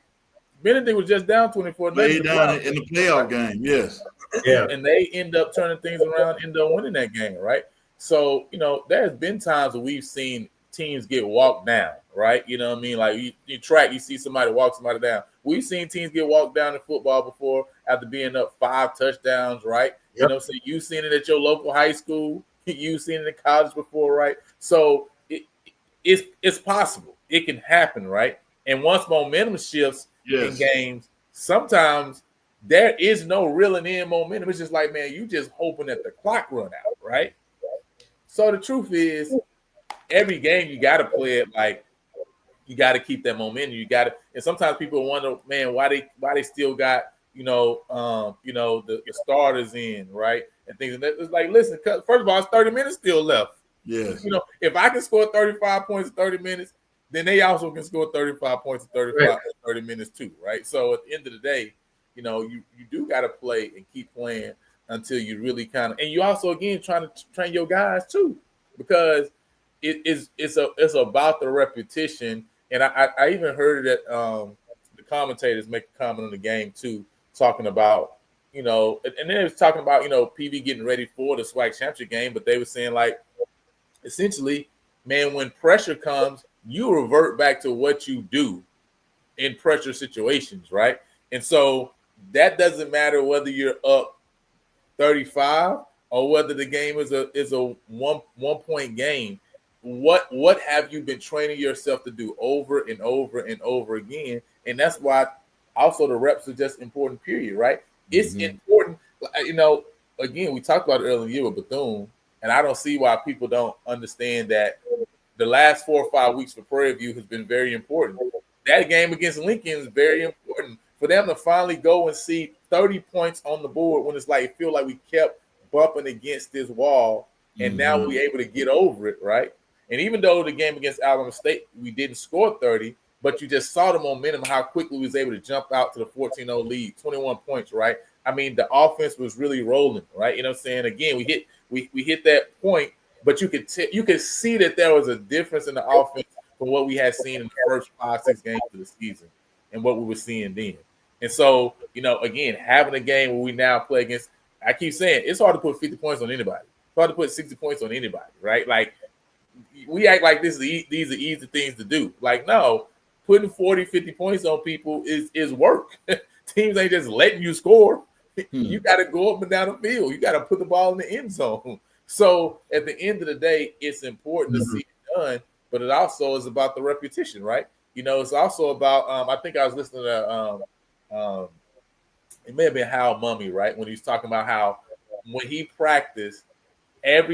Speaker 1: Benedict was just down 24 nothing.
Speaker 3: Way down in the playoff game. Yes.
Speaker 2: Yeah.
Speaker 1: And they end up turning things around, end up winning that game, right? So, you know, there's been times where we've seen teams get walked down, right? You know what I mean? Like you see somebody walk somebody down. We've seen teams get walked down in football before after being up 5 touchdowns, right? You know, so you've seen it at your local high school, you've seen it in college before, right? So it's possible. It can happen, right? And once momentum shifts in games, sometimes there is no reeling in momentum. It's just like, man, you just hoping that the clock run out, right? So the truth is, every game you got to play it like you got to keep that momentum. You got to, and sometimes people wonder, man, why they still got the starters in, right? And things. And it's like, listen, first of all, it's 30 minutes still left.
Speaker 3: Yes.
Speaker 1: You know, if I can score 35 points in 30 minutes, then they also can score 35 points in 30 minutes too, right? So at the end of the day, you know, you do got to play and keep playing until you really kind of, and you also again trying to train your guys too, because it's about the repetition. And I even heard that the commentators make a comment on the game too, talking about, you know, and then it was talking about, you know, PV getting ready for the SWAC championship game, but they were saying like, essentially, man, when pressure comes, you revert back to what you do in pressure situations, right? And so that doesn't matter whether you're up 35 or whether the game is a one point game. What have you been training yourself to do over and over and over again? And that's why also the reps are just important, period, right? It's important, you know, again, we talked about it earlier in the year with Bethune, and I don't see why people don't understand that the last 4 or 5 weeks for Prairie View has been very important. That game against Lincoln is very important for them to finally go and see 30 points on the board when it's like, it feel like we kept bumping against this wall, and now we're able to get over it, right? And even though the game against Alabama State, we didn't score 30, but you just saw the momentum, how quickly we was able to jump out to the 14-0 lead, 21 points, right? I mean, the offense was really rolling, right? You know what I'm saying? Again, we hit that point, but you could see that there was a difference in the offense from what we had seen in the first 5-6 games of the season and what we were seeing then. And so, you know, again, having a game where we now play against, I keep saying, it's hard to put 50 points on anybody. It's hard to put 60 points on anybody, right? Like, we act like these are easy things to do. Like, no, putting 40, 50 points on people is work. Teams ain't just letting you score. You got to go up and down the field. You got to put the ball in the end zone. So at the end of the day, it's important to see it done, but it also is about the repetition, right? You know, it's also about, I think I was listening to, it may have been Hal Mummy, right? When he was talking about how when he practiced, and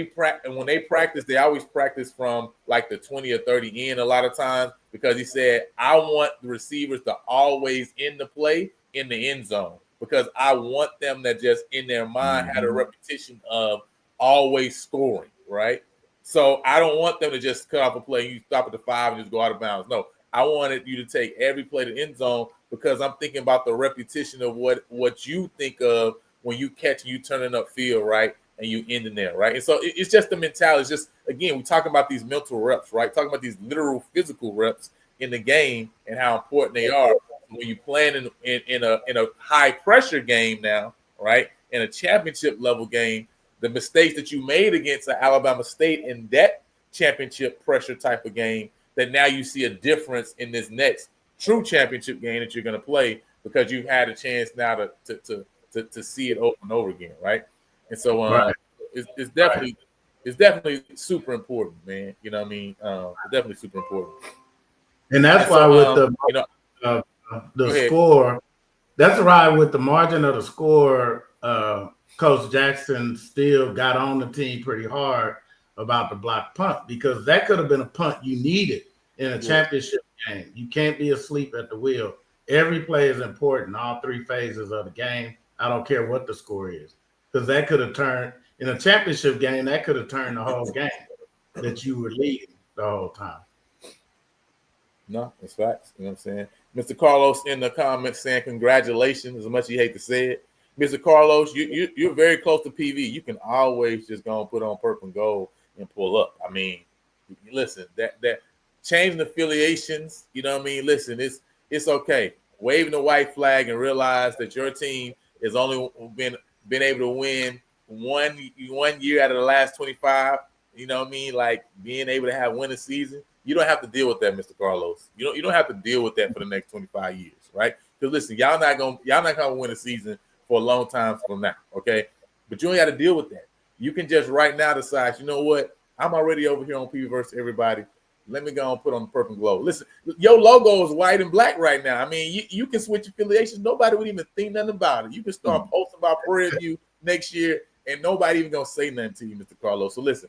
Speaker 1: when they practice, they always practice from like the 20 or 30 in a lot of times, because he said, I want the receivers to always end the play in the end zone, because I want them that just in their mind had a repetition of always scoring, right? So I don't want them to just cut off a play and you stop at the 5 and just go out of bounds. No, I wanted you to take every play to the end zone, because I'm thinking about the repetition of what you think of when you catch and you turning up field, right? And you end in there, right? And so it's just the mentality. It's just, again, we talk about these mental reps, right? Talking about these literal physical reps in the game and how important they are when you playing in a high pressure game now, right? In a championship level game, the mistakes that you made against Alabama State in that championship pressure type of game, that now you see a difference in this next true championship game that you're going to play, because you've had a chance now to see it over and over again, right? And so it's definitely super important, man. You know what I mean? It's definitely super important.
Speaker 2: And that's why with the score, that's why with the margin of the score, Coach Jackson still got on the team pretty hard about the block punt, because that could have been a punt you needed in a championship game. You can't be asleep at the wheel. Every play is important, all 3 phases of the game. I don't care what the score is, because that could have turned in a championship game. That could have turned the whole game that you were leading the whole time.
Speaker 1: No, it's facts. You know what I'm saying? Mr. Carlos in the comments saying congratulations, as much as you hate to say it. Mr. Carlos, you're very close to PV. You can always just go and put on purple and gold and pull up. I mean, listen, that changing affiliations, you know what I mean? Listen, it's okay. Waving the white flag and realize that your team has only been able to win one year out of the last 25. You know what I mean? Like being able to have winning season. You don't have to deal with that, Mr. Carlos. You don't have to deal with that for the next 25 years, right? Because listen, y'all not gonna win a season for a long time from now, okay? But you ain't got to deal with that. You can just right now decide, you know what? I'm already over here on PV versus everybody. Let me go and put on the purple and gold. Listen, your logo is white and black right now. I mean, you can switch affiliations. Nobody would even think nothing about it. You can start posting about Prairie View next year, and nobody even gonna say nothing to you, Mr. Carlos. So listen,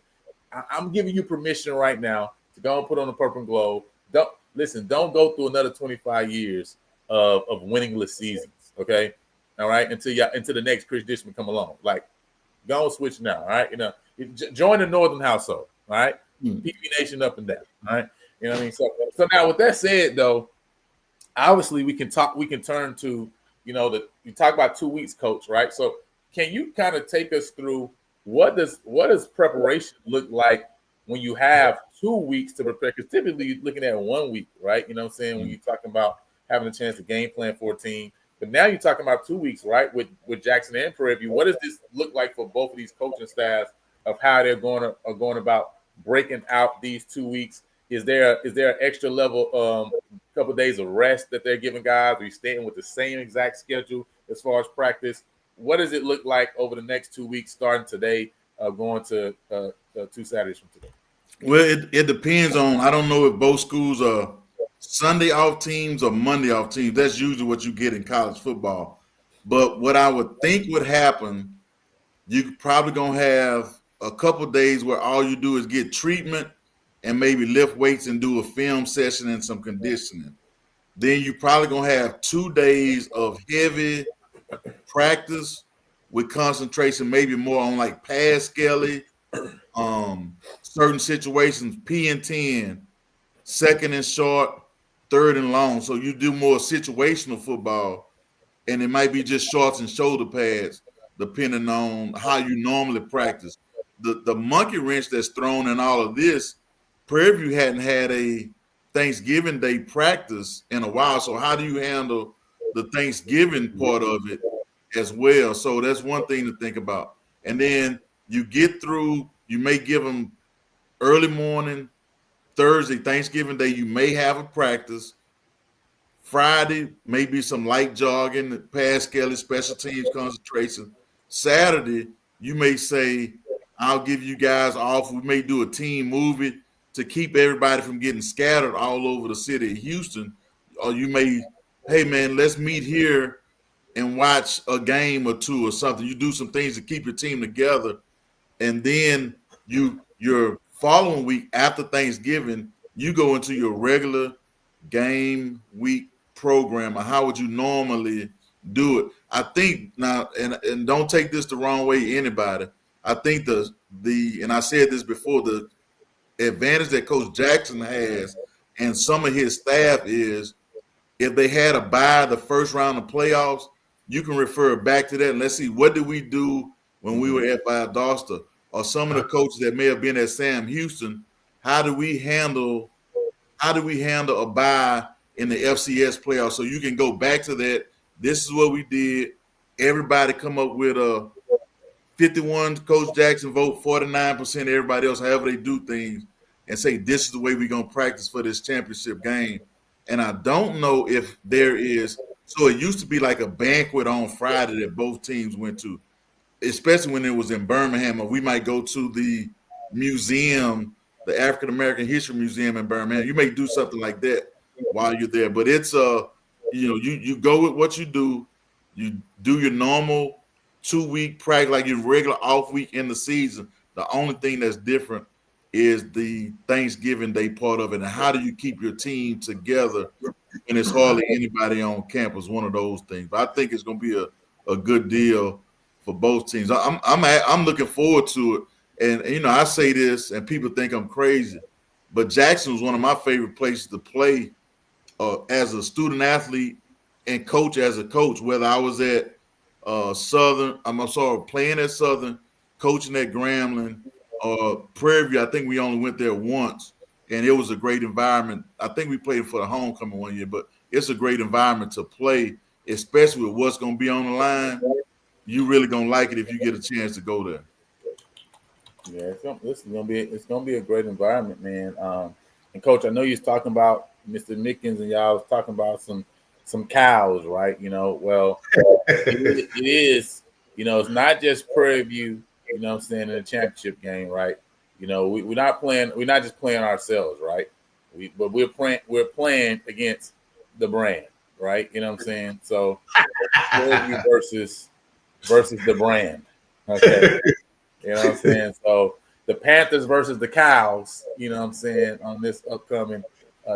Speaker 1: I'm giving you permission right now to go and put on the purple and gold. Don't go through another 25 years of winningless seasons. Okay, all right, until the next Chris Dishman come along. Like, go and switch now. All right, join the Northern household. All right, PV Nation up and down. All right, you know what I mean. So now, with that said, though, obviously we can turn to you talk about 2 weeks, Coach. Right. So can you kind of take us through what does preparation look like when you have 2 weeks to prepare? Because typically you're looking at 1 week, right? You know what I'm saying? When you're talking about having a chance to game plan for a team. But now you're talking about 2 weeks, right? With Jackson and Prairie View. What does this look like for both of these coaching staffs of how they're going about breaking out these 2 weeks? Is there an extra level, couple of days of rest that they're giving guys? Are you staying with the same exact schedule as far as practice? What does it look like over the next 2 weeks, starting today, going to 2 Saturdays from today?
Speaker 3: Well, it depends on. I don't know if both schools are Sunday off teams or Monday off teams. That's usually what you get in college football. But what I would think would happen, you probably gonna have a couple of days where all you do is get treatment and maybe lift weights and do a film session and some conditioning. Then you probably gonna have 2 days of heavy practice with concentration, maybe more on like pass skelly, certain situations, P and 10, second and short, third and long. So you do more situational football, and it might be just shorts and shoulder pads, depending on how you normally practice. The monkey wrench that's thrown in all of this, Prairie View hadn't had a Thanksgiving Day practice in a while. So how do you handle the Thanksgiving part of it as well? So that's one thing to think about. And then you get through, you may give them early morning, Thursday, Thanksgiving Day, you may have a practice. Friday, maybe some light jogging, pass skelly, special teams concentration. Saturday, you may say, I'll give you guys off. We may do a team movie to keep everybody from getting scattered all over the city of Houston. Or you may, hey, man, let's meet here and watch a game or two or something. You do some things to keep your team together. And then your following week after Thanksgiving, you go into your regular game week program. Or how would you normally do it? I think now, and don't take this the wrong way, anybody. I think and I said this before, the advantage that Coach Jackson has and some of his staff is if they had a bye the first round of playoffs, you can refer back to that and let's see, what did we do when we were at Valdosta? Or some of the coaches that may have been at Sam Houston, how do we handle a bye in the FCS playoffs? So you can go back to that. This is what we did. Everybody come up with a 51 Coach Jackson vote, 49% everybody else, however they do things, and say this is the way we're going to practice for this championship game. And I don't know if there is – so it used to be like a banquet on Friday that both teams went to, especially when it was in Birmingham, or we might go to the museum, the African American History Museum in Birmingham. You may do something like that while you're there. But it's you go with what you do your normal 2 week practice, like your regular off week in the season. The only thing that's different is the Thanksgiving Day part of it. And how do you keep your team together when it's hardly anybody on campus? One of those things. But I think it's going to be a good deal for both teams. I'm looking forward to it. And I say this, and people think I'm crazy, but Jackson was one of my favorite places to play as a student athlete and coach as a coach. Whether I was at Southern, playing at Southern, coaching at Grambling, Prairie View. I think we only went there once, and it was a great environment. I think we played for the homecoming one year, but it's a great environment to play, especially with what's going to be on the line. You really gonna like it if you get a chance to go there.
Speaker 1: Yeah, it's gonna be a great environment, man. And Coach, I know you're talking about Mr. Mickens, and y'all was talking about some cows, right? Well, it is. It's not just Prairie View. You know what I'm saying, in a championship game, right? We're not playing. We're not just playing ourselves, right? But we're playing against the brand, right? You know what I'm saying? So Prairie View versus the brand. Okay. You know what I'm saying? So the Panthers versus the Cows, you know what I'm saying, on this upcoming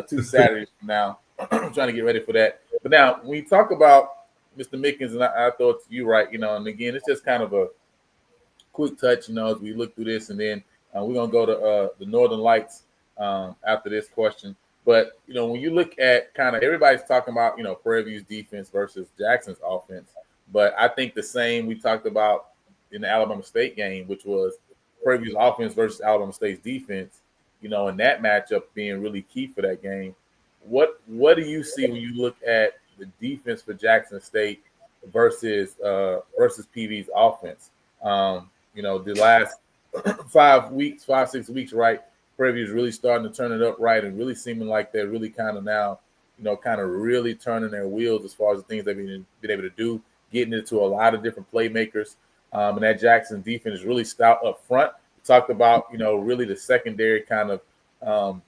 Speaker 1: 2 Saturdays from now. I'm trying to get ready for that. But now, when we talk about Mr. Mickens, and I throw it to you, right, and again, it's just kind of a quick touch, as we look through this, and then we're going to go to the Northern Lights after this question. But, when you look at kind of everybody's talking about, Prairie View's defense versus Jackson's offense. But I think the same we talked about in the Alabama State game, which was Prairie View's offense versus Alabama State's defense, and that matchup being really key for that game. What do you see when you look at the defense for Jackson State versus PV's offense? The last 5-6 weeks, right? Prairie View is really starting to turn it up right and really seeming like they're really kind of now, kind of really turning their wheels as far as the things they've been able to do, getting into a lot of different playmakers. And that Jackson defense is really stout up front. We talked about, really the secondary kind of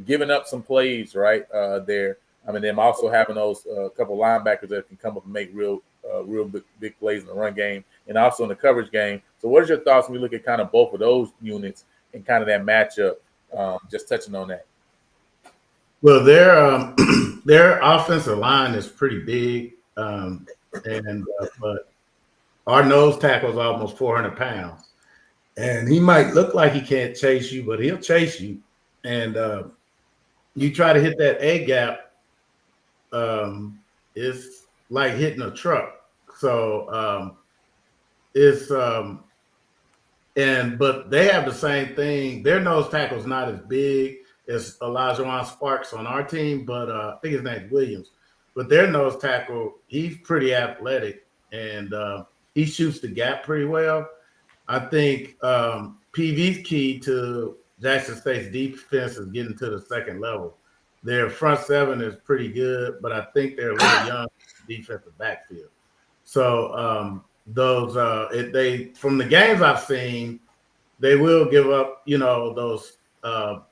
Speaker 1: giving up some plays right there. I mean, them also having those couple linebackers that can come up and make real big plays in the run game and also in the coverage game. So what is your thoughts when we look at kind of both of those units and kind of that matchup, just touching on that?
Speaker 2: Well, their offensive line is pretty big, but our nose tackle is almost 400 pounds, and he might look like he can't chase you, but he'll chase you. And you try to hit that A gap, it's like hitting a truck. So but they have the same thing. Their nose tackle is not as big as Elijah Sparks on our team, but I think his name's Williams. But their nose tackle, he's pretty athletic, and he shoots the gap pretty well. I think PV's key to Jackson State's defense is getting to the second level. Their front seven is pretty good, but I think they're a little young defensive backfield. So from the games I've seen, they will give up, those the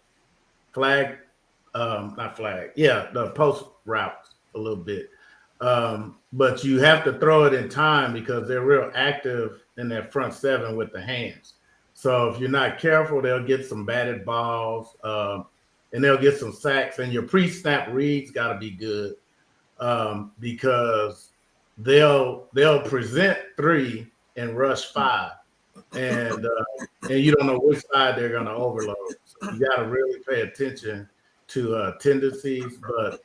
Speaker 2: post routes a little bit. But you have to throw it in time because they're real active in that front seven with the hands. So if you're not careful, they'll get some batted balls and they'll get some sacks. And your pre-snap reads got to be good because they'll present 3 and rush 5, and you don't know which side they're going to overload. So you got to really pay attention to tendencies, but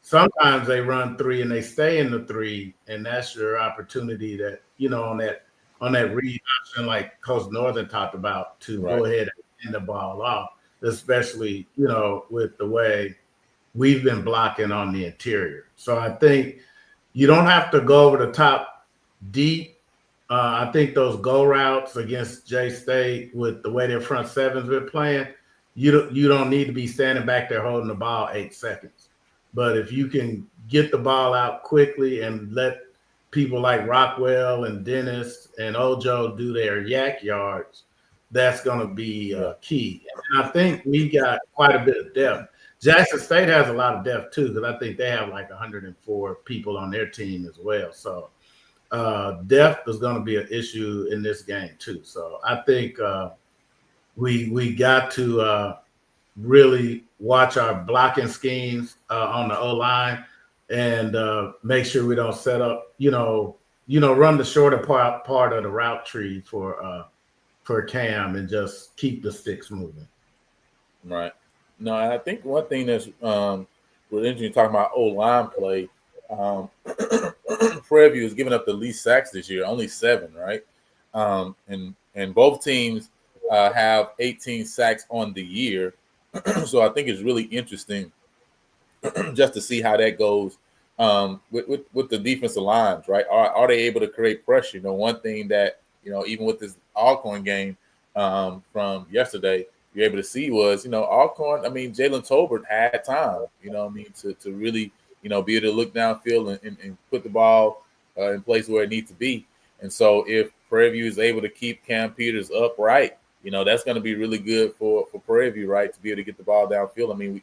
Speaker 2: sometimes they run 3 and they stay in the 3, and that's your opportunity that, on that read option like Coach Northern talked about to go ahead and hand the ball off, especially, with the way we've been blocking on the interior. So I think you don't have to go over the top deep. I think those go routes against J-State with the way their front seven's been playing, you don't need to be standing back there holding the ball 8 seconds. But if you can get the ball out quickly and let people like Rockwell and Dennis and Ojo do their yak yards, that's going to be key. And I think we got quite a bit of depth. Jackson State has a lot of depth too, because I think they have like 104 people on their team as well. So depth is going to be an issue in this game too. So I think we got to really watch our blocking schemes on the O-line and make sure we don't set up, run the shorter part of the route tree for Cam and just keep the sticks moving.
Speaker 1: Right. No, I think one thing that's really interesting talking about O-line play, Prairie View is giving up the least sacks this year, only 7, right? And both teams have 18 sacks on the year. So I think it's really interesting just to see how that goes with the defensive lines, right? Are they able to create pressure? One thing that, even with this Alcorn game from yesterday, you're able to see was, Alcorn, Jalen Tolbert had time, to really, be able to look downfield and put the ball in place where it needs to be. And so if Prairie View is able to keep Cam Peters upright, that's going to be really good for Prairie View, right, to be able to get the ball downfield. We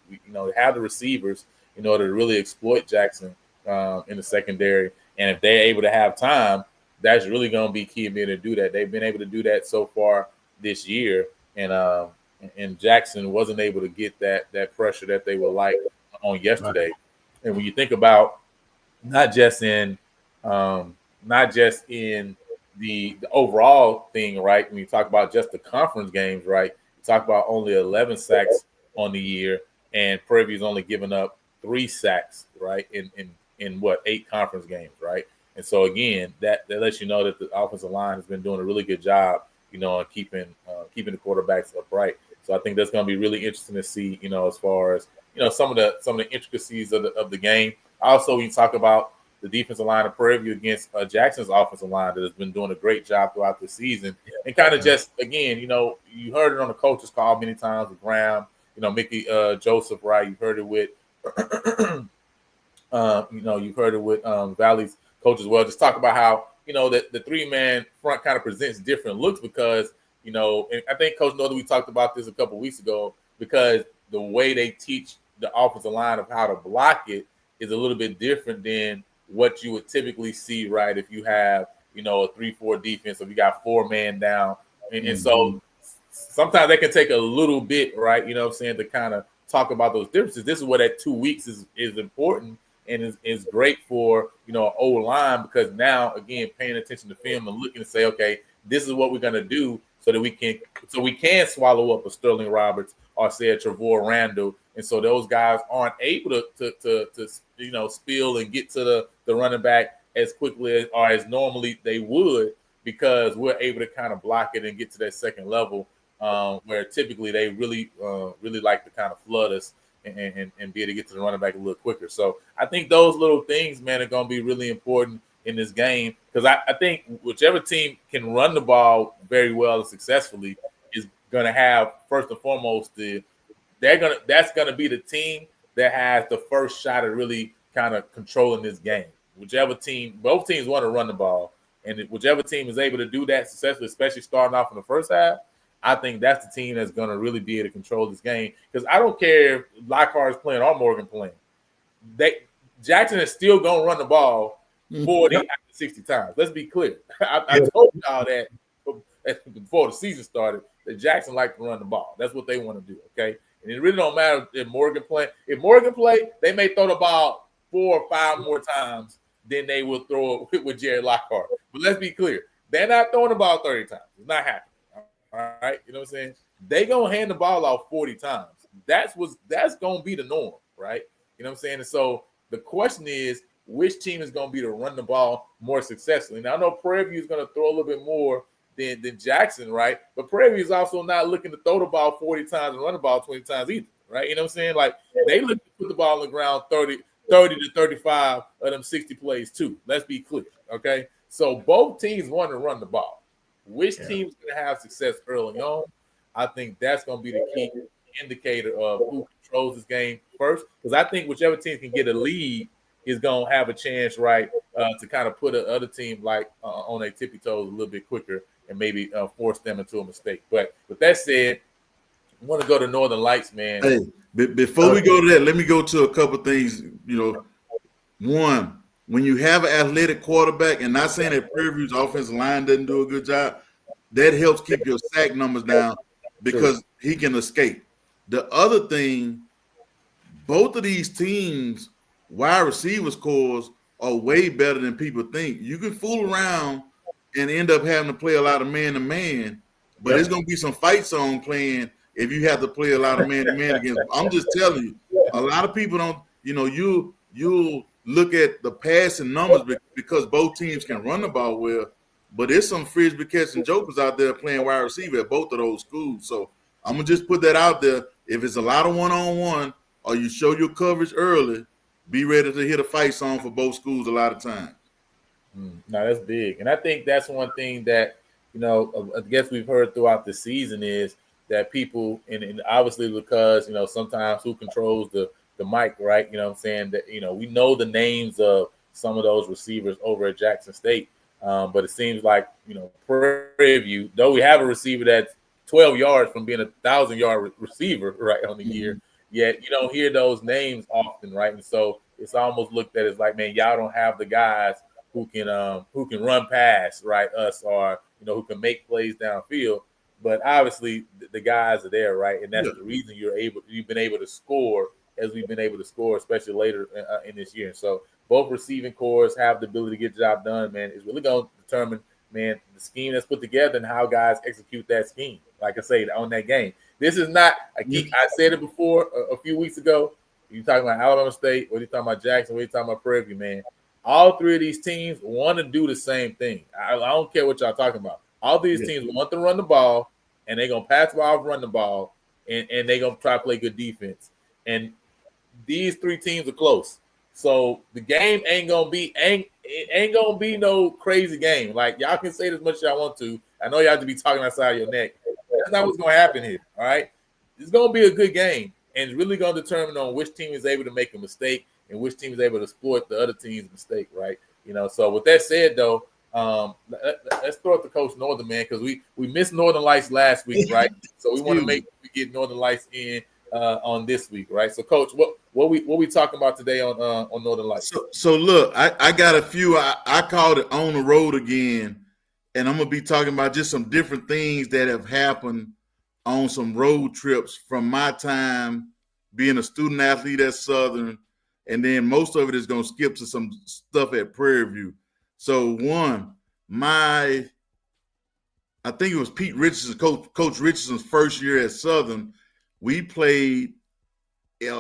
Speaker 1: have the receivers in order to really exploit Jackson in the secondary. And if they're able to have time, that's really going to be key to be able to do that. They've been able to do that so far this year. And Jackson wasn't able to get that pressure that they would like on yesterday. Right. And when you think about not just in the overall thing, right? When you talk about just the conference games, right? You talk about only 11 sacks on the year, and Prairie View's only given up 3 sacks, right? In what, 8 conference games, right? And so again, that lets you know that the offensive line has been doing a really good job, on keeping the quarterbacks upright. So I think that's going to be really interesting to see, as far as some of the intricacies of the game. Also, when you talk about the defensive line of Prairie View against Jackson's offensive line that has been doing a great job throughout the season, and kind of just again, you heard it on the coaches call many times with Graham, Mickey Joseph, right? You've heard it with, you've heard it with Valley's coach as well. Just talk about how that the 3-man front kind of presents different looks because and I think Coach Northern, we talked about this a couple weeks ago, because the way they teach the offensive line of how to block it is a little bit different than what you would typically see, right? If you have, a 3-4 defense, if you got 4-man down. And so sometimes that can take a little bit, right? To kind of talk about those differences. This is where that 2 weeks is important and is great for, O-line, because now, again, paying attention to film and looking to say, okay, this is what we're going to do so that we can swallow up a Sterling Roberts or say a Trevor Randall. And so those guys aren't able to spill and get to the running back as quickly or as normally they would, because we're able to kind of block it and get to that second level where typically they really like to kind of flood us and be able to get to the running back a little quicker. So I think those little things, man, are going to be really important in this game, because I think whichever team can run the ball very well and successfully is going to have, first and foremost, that's going to be the team that has the first shot at really kind of controlling this game. Whichever team, both teams want to run the ball, and whichever team is able to do that successfully, especially starting off in the first half, I think that's the team that's going to really be able to control this game. Because I don't care if Lockhart is playing or Morgan playing. Jackson is still going to run the ball 40 out of 60 times. Let's be clear. I told y'all that before the season started, that Jackson liked to run the ball. That's what they want to do, okay? And it really don't matter if Morgan play. If Morgan play, they may throw the ball 4 or 5 more times than they will throw it with Jared Lockhart. But let's be clear. They're not throwing the ball 30 times. It's not happening. All right? You know what I'm saying? They going to hand the ball off 40 times. That's going to be the norm, right? You know what I'm saying? And so the question is, which team is going to be to run the ball more successfully? Now, I know Prairie View is going to throw a little bit more than Jackson, right? But Prairie View is also not looking to throw the ball 40 times and run the ball 20 times either, right? You know what I'm saying? Like, they look to put the ball on the ground 30 to 35 of them 60 plays too. Let's be clear, okay? So both teams want to run the ball. Which team's going to have success early on? I think that's going to be the key indicator of who controls this game first, because I think whichever team can get a lead is going to have a chance, right, to kind of put another team like on their tippy toes a little bit quicker and maybe force them into a mistake. But with that said, I want to go to Northern Lights, man.
Speaker 3: Hey, before we go to that, let me go to a couple things. One, when you have an athletic quarterback, and not saying that Prairie View's offensive line doesn't do a good job, that helps keep your sack numbers down because he can escape. The other thing, both of these teams' wide receivers cores are way better than people think. You can fool around and end up having to play a lot of man-to-man, but
Speaker 2: Yep.
Speaker 3: it's going to be some fight song playing if you have to play a lot of man-to-man against. I'm just telling you, a lot of people don't, you'll look at the passing numbers because both teams can run the ball well, but there's some frisbee catching jokers out there playing wide receiver at both of those schools. So I'm going to just put that out there. If it's a lot of one-on-one or you show your coverage early, be ready to hit a fight song for both schools a lot of times.
Speaker 1: No, that's big. And I think that's one thing that, I guess we've heard throughout the season is that people, and obviously because, sometimes who controls the mic, right? You know what I'm saying? That, we know the names of some of those receivers over at Jackson State. But it seems like, Prairie View, though we have a receiver that's 12 yards from being 1,000-yard receiver, right, on the year, yet you don't hear those names often, right? And so it's almost looked at as like, man, y'all don't have the guys who can run past, right, us, or who can make plays downfield. But obviously the guys are there, right? And that's the reason you've been able to score as we've been able to score, especially later in this year. And so both receiving cores have the ability to get the job done, man. It's really going to determine, man, the scheme that's put together and how guys execute that scheme. Like I say, on that game. This is not – I said it before a few weeks ago. You're talking about Alabama State, or you're talking about Jackson, or you're talking about Prairie View, man. All three of these teams want to do the same thing. I don't care what y'all talking about. All these teams want to run the ball, and they're going to pass the ball, run the ball, and they're going to try to play good defense. And these three teams are close. So the game ain't gonna be no crazy game. Like, y'all can say it as much as y'all want to. I know y'all have to be talking outside of your neck. That's not what's gonna happen here. All right. It's gonna be a good game, and it's really gonna determine on which team is able to make a mistake and which team is able to exploit the other team's mistake, right? So with that said, though, let's throw it to Coach Northern, man, because we missed Northern Lights last week, right? So we want to make sure we get Northern Lights in on this week, right? So, Coach, what we talking about today on Northern Lights?
Speaker 3: So look, I got a few. I called it On the Road Again, and I'm gonna be talking about just some different things that have happened on some road trips from my time being a student athlete at Southern, and then most of it is gonna skip to some stuff at Prairie View. So one, I think it was Pete Richardson, Coach Richardson's first year at Southern. We played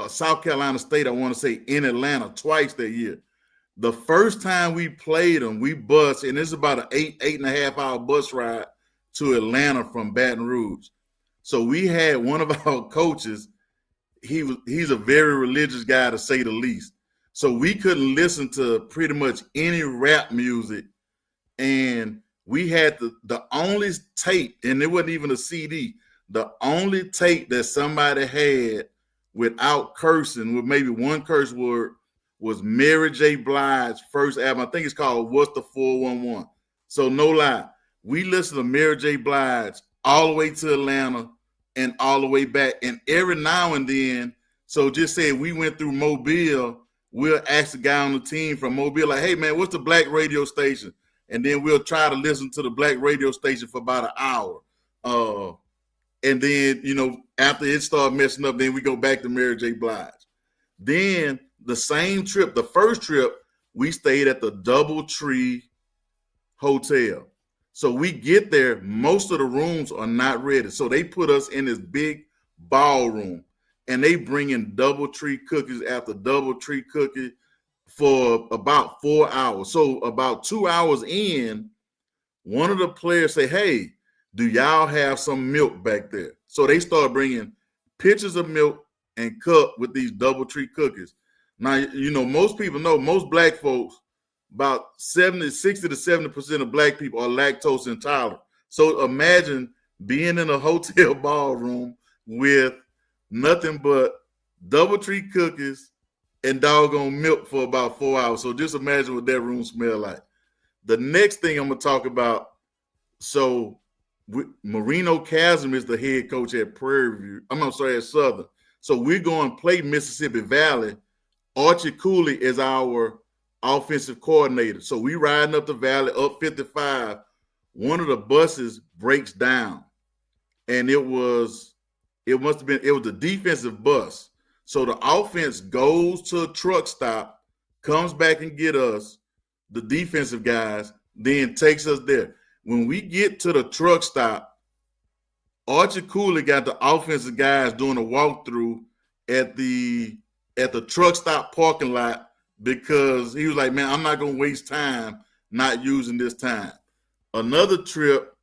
Speaker 3: South Carolina State, I want to say, in Atlanta twice that year. The first time we played them, we bused, and it's about an 8.5 hour bus ride to Atlanta from Baton Rouge. So we had one of our coaches, he's a very religious guy, to say the least. So we couldn't listen to pretty much any rap music. And we had the only tape, and it wasn't even a CD, the only tape that somebody had without cursing, with maybe one curse word, was Mary J. Blige's first album. I think it's called What's the 411. So no lie, we listened to Mary J. Blige all the way to Atlanta and all the way back. And every now and then, so just say we went through Mobile, we'll ask the guy on the team from Mobile, like, hey, man, what's the black radio station? And then we'll try to listen to the black radio station for about an hour. And then, after it started messing up, then we go back to Mary J. Blige. Then the same trip, the first trip, we stayed at the DoubleTree Hotel. So we get there, most of the rooms are not ready. So they put us in this big ballroom, and they bring in DoubleTree cookies after DoubleTree cookie for about 4 hours. So about 2 hours in, one of the players say, hey, do y'all have some milk back there? So they start bringing pitchers of milk and cup with these DoubleTree cookies. Now, most people know, most black folks, about 60 to 70% of black people are lactose intolerant. So imagine being in a hotel ballroom with nothing but DoubleTree cookies and doggone milk for about 4 hours. So just imagine what that room smelled like. The next thing I'm going to talk about, so Marino Chasm is the head coach at Prairie View. At Southern. So we're going to play Mississippi Valley. Archie Cooley is our offensive coordinator. So we riding up the valley, up 55. One of the buses breaks down, and it was a defensive bus. So the offense goes to a truck stop, comes back and get us, the defensive guys, then takes us there. When we get to the truck stop, Archie Cooley got the offensive guys doing a walkthrough at the truck stop parking lot because he was like, man, I'm not going to waste time not using this time. Another trip,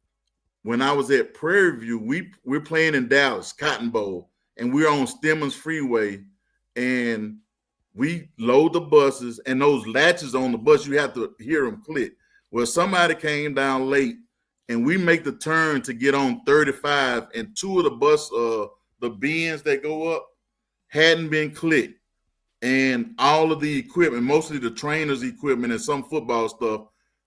Speaker 3: when I was at Prairie View, we're playing in Dallas, Cotton Bowl, and we're on Stemmons Freeway, and we load the buses, and those latches on the bus, you have to hear them click. Well, somebody came down late, and we make the turn to get on 35, and two of the bus, the bins that go up, hadn't been clicked. And all of the equipment, mostly the trainer's equipment and some football stuff,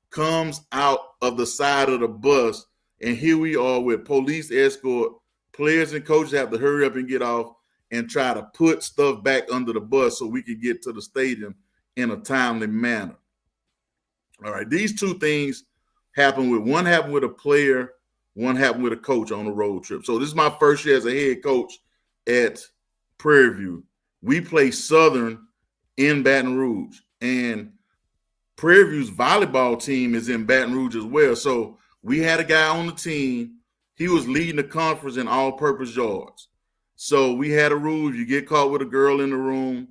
Speaker 3: comes out of the side of the bus. And here we are with police escort. Players and coaches have to hurry up and get off and try to put stuff back under the bus so we can get to the stadium in a timely manner. All right, these two things happened with a player, one happened with a coach on a road trip. So this is my first year as a head coach at Prairie View. We play Southern in Baton Rouge, and Prairie View's volleyball team is in Baton Rouge as well. So we had a guy on the team. He was leading the conference in all-purpose yards. So we had a rule: if you get caught with a girl in the room,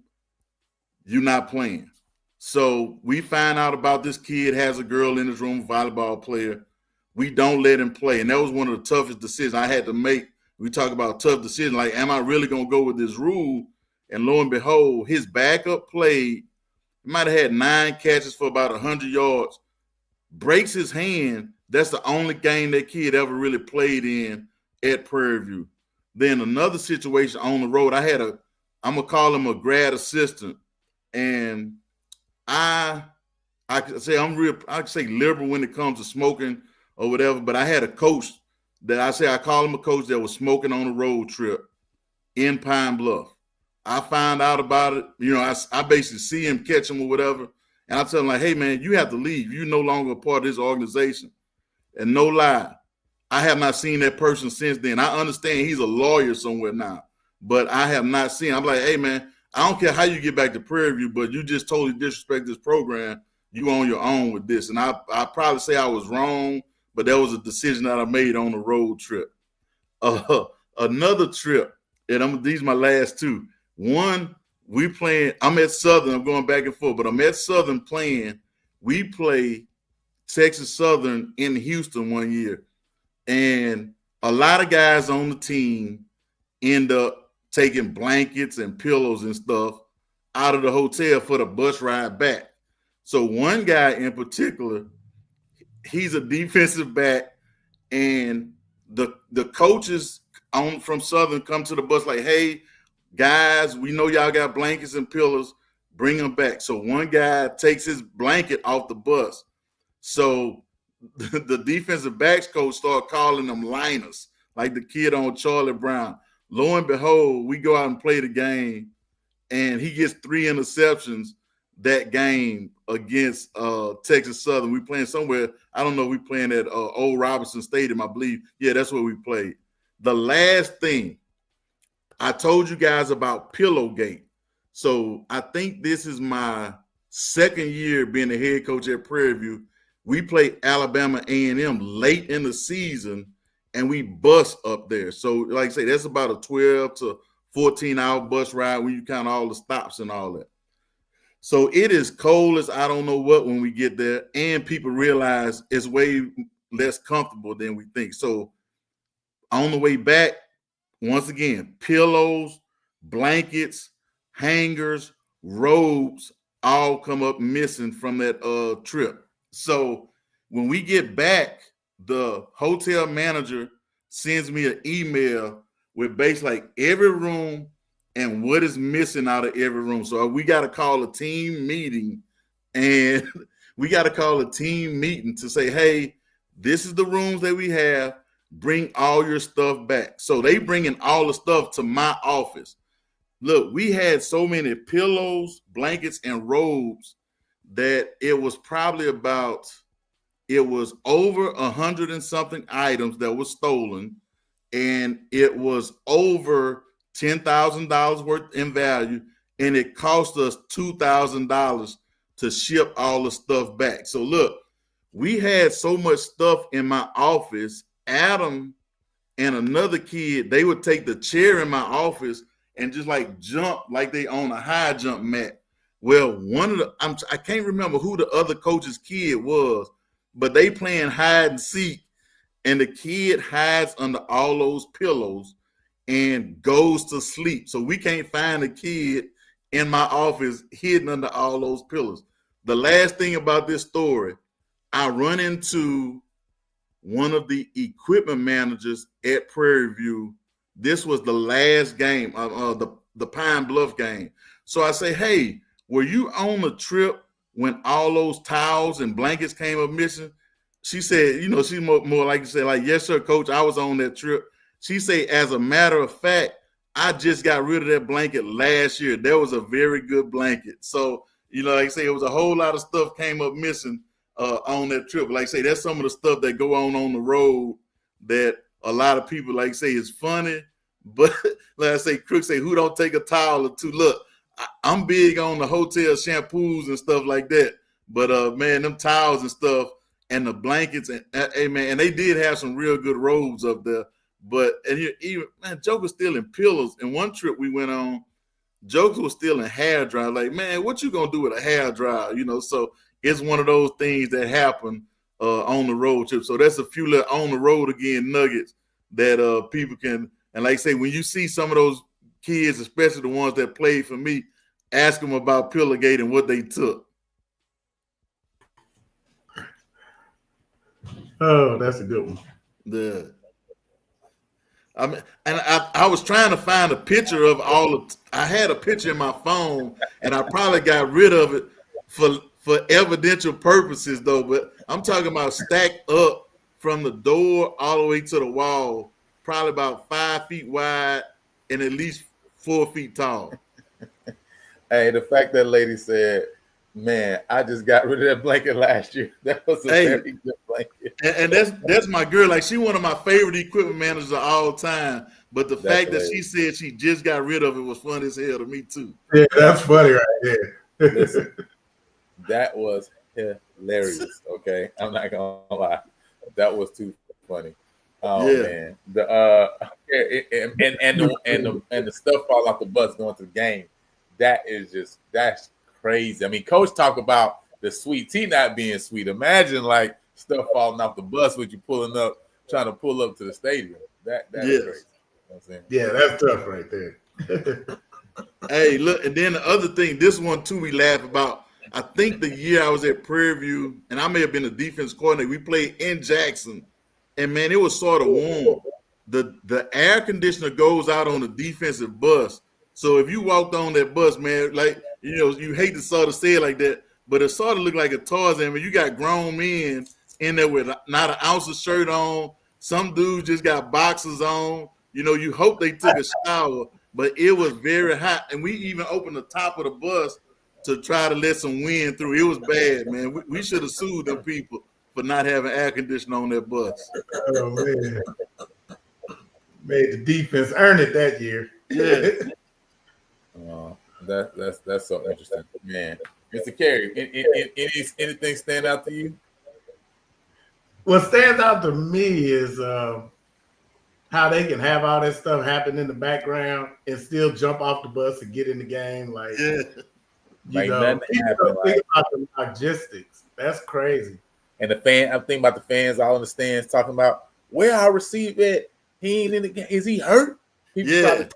Speaker 3: you're not playing. So we find out about this kid has a girl in his room, volleyball player. We don't let him play, and that was one of the toughest decisions I had to make. We talk about tough decisions, like, am I really going to go with this rule? And lo and behold, his backup played. He might have had 9 catches for about 100 yards, breaks his hand. That's the only game that kid ever really played in at Prairie View. Then another situation on the road, I'm going to call him a grad assistant. And I say liberal when it comes to smoking or whatever, but I had a coach that I call him a coach that was smoking on a road trip in Pine Bluff. I find out about it. I basically see him, catch him or whatever. And I tell him, like, hey, man, you have to leave. You're no longer a part of this organization. And no lie, I have not seen that person since then. I understand he's a lawyer somewhere now, but I have not seen him. I'm like, hey, man, I don't care how you get back to Prairie View, but you just totally disrespect this program. You on your own with this. And I probably say I was wrong, but that was a decision that I made on the road trip. Another trip, and these are my last two. One, I'm at Southern. I'm going back and forth, but I'm at Southern playing. We play Texas Southern in Houston one year. And a lot of guys on the team end up taking blankets and pillows and stuff out of the hotel for the bus ride back. So one guy in particular, he's a defensive back, and the coaches from Southern come to the bus like, hey, guys, we know y'all got blankets and pillows, bring them back. So one guy takes his blanket off the bus. So the defensive backs coach started calling them liners, like the kid on Charlie Brown. Lo and behold, we go out and play the game, and he gets 3 interceptions that game against Texas Southern. We playing somewhere, I don't know, we playing at Old Robinson Stadium, I believe. Yeah, that's where we played. The last thing, I told you guys about Pillowgate. So I think this is my second year being the head coach at Prairie View. We played Alabama A&M late in the season, and we bus up there. So like I say, that's about a 12 to 14-hour bus ride when you count all the stops and all that. So it is cold as I don't know what when we get there, and people realize it's way less comfortable than we think. So on the way back, once again, pillows, blankets, hangers, robes all come up missing from that trip. So when we get back, the hotel manager sends me an email with basically like every room and what is missing out of every room. So we got to call a team meeting, and we got to call a team meeting to say, hey, this is the rooms that we have. Bring all your stuff back. So they bringing all the stuff to my office. Look, we had so many pillows, blankets, and robes that it was probably over 100 and something items that was stolen, and it was over $10,000 worth in value, and it cost us $2,000 to ship all the stuff back. So look, we had so much stuff in my office. Adam and another kid, they would take the chair in my office and just like jump like they on a high jump mat. Well, one of the, I can't remember who the other coach's kid was, but they playing hide and seek, and the kid hides under all those pillows and goes to sleep. So we can't find the kid in my office hidden under all those pillows. The last thing about this story, I run into one of the equipment managers at Prairie View. This was the last game, the Pine Bluff game. So I say, hey, were you on the trip when all those towels and blankets came up missing? She said, you know, she's more like to say, like, yes, sir, coach, I was on that trip. She said, as a matter of fact, I just got rid of that blanket last year. That was a very good blanket. So, you know, like I say, it was a whole lot of stuff came up missing on that trip. Like I say, that's some of the stuff that go on the road that a lot of people, like I say, is funny. But like I say, Crook say, who don't take a towel or two? Look, I'm big on the hotel shampoos and stuff like that. But, man, them towels and stuff and the blankets, and hey, man, and they did have some real good robes up there. But, and even, man, Joker was still in pillows. And one trip we went on, Joker was still in hair dryer. Like, man, what you going to do with a hair dryer? You know, so it's one of those things that happen on the road trip. So that's a few little on the road again nuggets that people can, and like I say, when you see some of those kids, especially the ones that played for me, ask them about Pillowgate and what they took.
Speaker 2: Oh, that's a good one.
Speaker 3: The I mean, and I was trying to find a picture of all of. I had a picture in my phone, and I probably got rid of it for evidential purposes, though. But I'm talking about stacked up from the door all the way to the wall, probably about 5 feet wide and at least 4 feet tall.
Speaker 1: Hey, the fact that lady said, man, I just got rid of that blanket last year. That was a very good blanket.
Speaker 3: And that's my girl. Like, she one of my favorite equipment managers of all time. But the fact that she said she just got rid of it was fun as hell to me, too.
Speaker 2: Yeah, that's funny right there.
Speaker 1: Listen, that was hilarious, okay? I'm not going to lie. That was too funny. Oh, yeah. Man. The stuff fall off the bus going to the game. That's crazy. I mean, Coach talk about the sweet tea not being sweet. Imagine like stuff falling off the bus with you trying to pull up to the stadium. That's crazy. You know what I'm saying?
Speaker 2: Yeah, that's tough right there.
Speaker 3: Hey, look, and then the other thing, this one too, we laugh about. I think the year I was at Prairie View, and I may have been the defense coordinator, we played in Jackson, and man, it was sort of warm. The air conditioner goes out on the defensive bus. So if you walked on that bus, man, like, you know, you hate to sort of say it like that, but it sort of looked like a Tarzan. But you got grown men in there with not an ounce of shirt on. Some dudes just got boxers on. You know, you hope they took a shower, but it was very hot. And we even opened the top of the bus to try to let some wind through. It was bad, man. We should have sued them people for not having air conditioning on that bus.
Speaker 2: Oh, man. Made the defense earn it that year.
Speaker 3: Yeah.
Speaker 1: That's so interesting, man. Mr. Carey, anything stand out to you?
Speaker 2: What stands out to me is how they can have all that stuff happen in the background and still jump off the bus and get in the game. Like,
Speaker 1: Like
Speaker 2: think about the logistics. That's crazy.
Speaker 1: And I'm thinking about the fans all in the stands talking about where our receiver at. He ain't in the game. Is he hurt? People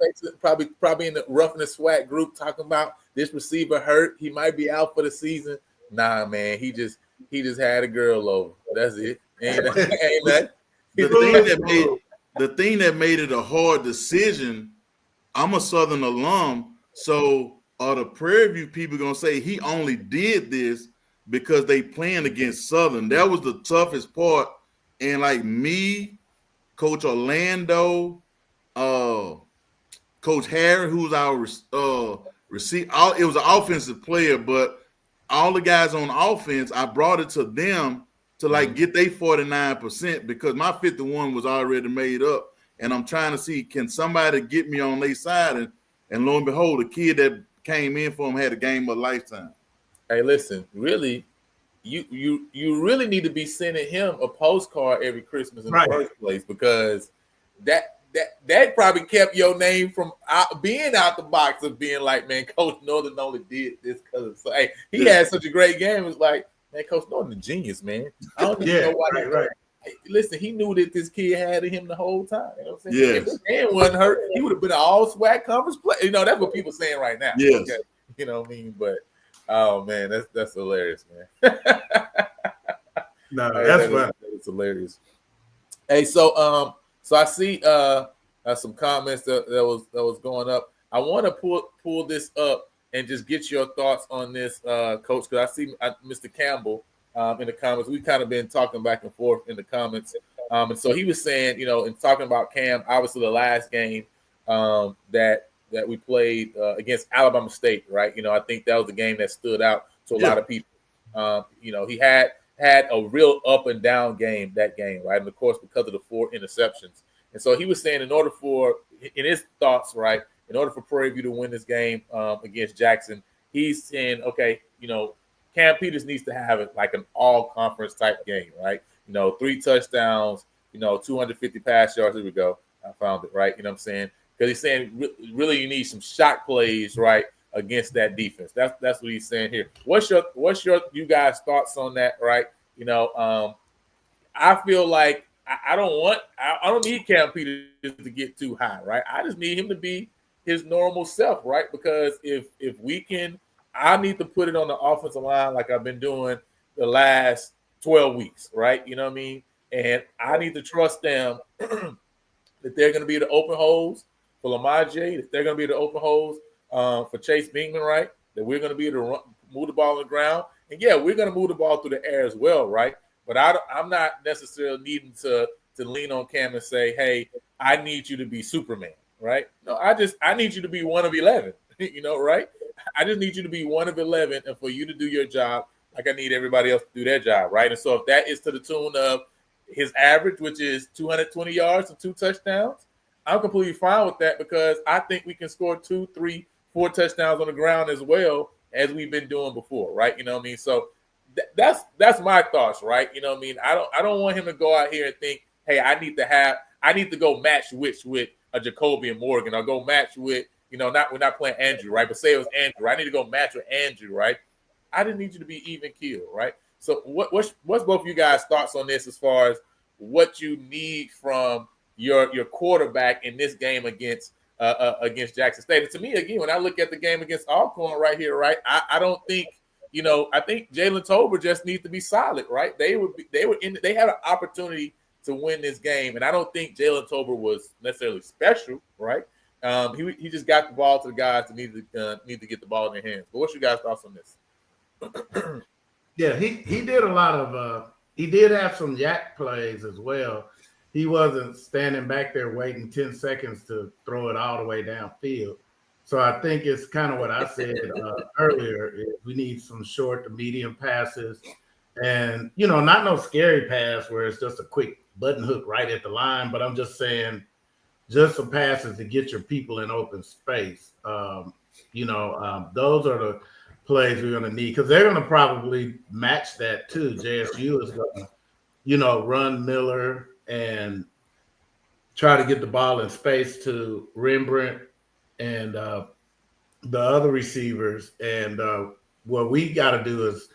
Speaker 1: probably in the Rough and the Swag group talking about this receiver hurt. He might be out for the season. Nah, man, he just had a girl over. That's it. Ain't that?
Speaker 3: The thing that made it a hard decision. I'm a Southern alum, so are the Prairie View people gonna say he only did this because they playing against Southern? That was the toughest part. And like me, Coach Orlando, Coach Harry, who's our receiver. It was an offensive player, but all the guys on offense, I brought it to them to like get their 49% because my 51 was already made up. And I'm trying to see, can somebody get me on their side? And lo and behold, the kid that came in for him had a game of a lifetime.
Speaker 1: Hey, listen, really, you really need to be sending him a postcard every Christmas in the first place, because that probably kept your name from being out the box of being like, man, Coach Northern only did this because so, hey, he had such a great game. It's like, man, Coach Northern a genius, man. I don't even know why. Right. Listen, he knew that this kid had in him the whole time. You know what I'm saying? If his hand wasn't hurt, he would have been an all SWAC conference player. You know, that's what people saying right now.
Speaker 3: Yes.
Speaker 1: Okay? You know what I mean? But oh man, that's hilarious, man.
Speaker 2: No, that's fun.
Speaker 1: It's hilarious. Hey, so I see some comments that was going up. I want to pull this up and just get your thoughts on this, Coach, because I see Mr. Campbell in the comments. We've kind of been talking back and forth in the comments, and so he was saying, you know, in talking about Cam, obviously the last game that we played against Alabama State, right? You know, I think that was the game that stood out to a lot of people. You know, he had a real up and down game that game, right? And of course, because of the 4 interceptions. And so he was saying, in order for, in his thoughts, right, in order for Prairie View to win this game against Jackson, he's saying, okay, you know, Cam Peters needs to have it like an all-conference type game, right? You know, 3 touchdowns, you know, 250 pass yards. Here we go. I found it, right? You know what I'm saying? Because he's saying really you need some shot plays, right, against that defense. That's what he's saying here. What's your you guys' thoughts on that, right? You know, I feel like I don't need Cam Peters to get too high, right? I just need him to be his normal self, right? Because if we can, I need to put it on the offensive line like I've been doing the last 12 weeks, right? You know what I mean? And I need to trust them that they're going to be the open holes for Lamar J, that they're going to be the open holes for Chase Bingman, right? That we're going to be able to move the ball on the ground. And, yeah, we're going to move the ball through the air as well, right? But I'm not necessarily needing to lean on Cam and say, hey, I need you to be Superman, right? No, I need you to be 1 of 11, you know, right? I just need you to be 1 of 11 and for you to do your job like I need everybody else to do their job, right? And so if that is to the tune of his average, which is 220 yards and 2 touchdowns, I'm completely fine with that because I think we can score 2, 3, 4 touchdowns on the ground as well as we've been doing before, right? You know what I mean? So that's my thoughts, right? You know what I mean? I don't want him to go out here and think, hey, I need to go match with a Jacoby and Morgan, or go match with, you know, we're not playing Andrew, right? But say it was Andrew. I need to go match with Andrew, right? I didn't need you to be even keel, right? So what's both of you guys' thoughts on this as far as what you need from your quarterback in this game against Jackson State? And to me, again, when I look at the game against Alcorn right here, right, I don't think, you know, I think Jalen Tolbert just needs to be solid, right? They had an opportunity to win this game, and I don't think Jalen Tolbert was necessarily special, right? He just got the ball to the guys that need to get the ball in their hands. But what's your guys' thoughts on this?
Speaker 2: Yeah, he did a lot of he did have some yak plays as well. He wasn't standing back there waiting 10 seconds to throw it all the way downfield. So I think it's kind of what I said earlier. Is we need some short to medium passes, and you know, not no scary pass where it's just a quick button hook right at the line. But I'm just saying, just some passes to get your people in open space. You know, those are the plays we're going to need because they're going to probably match that too. JSU is going to, you know, run Miller and try to get the ball in space to Rembrandt and the other receivers. And what we got to do is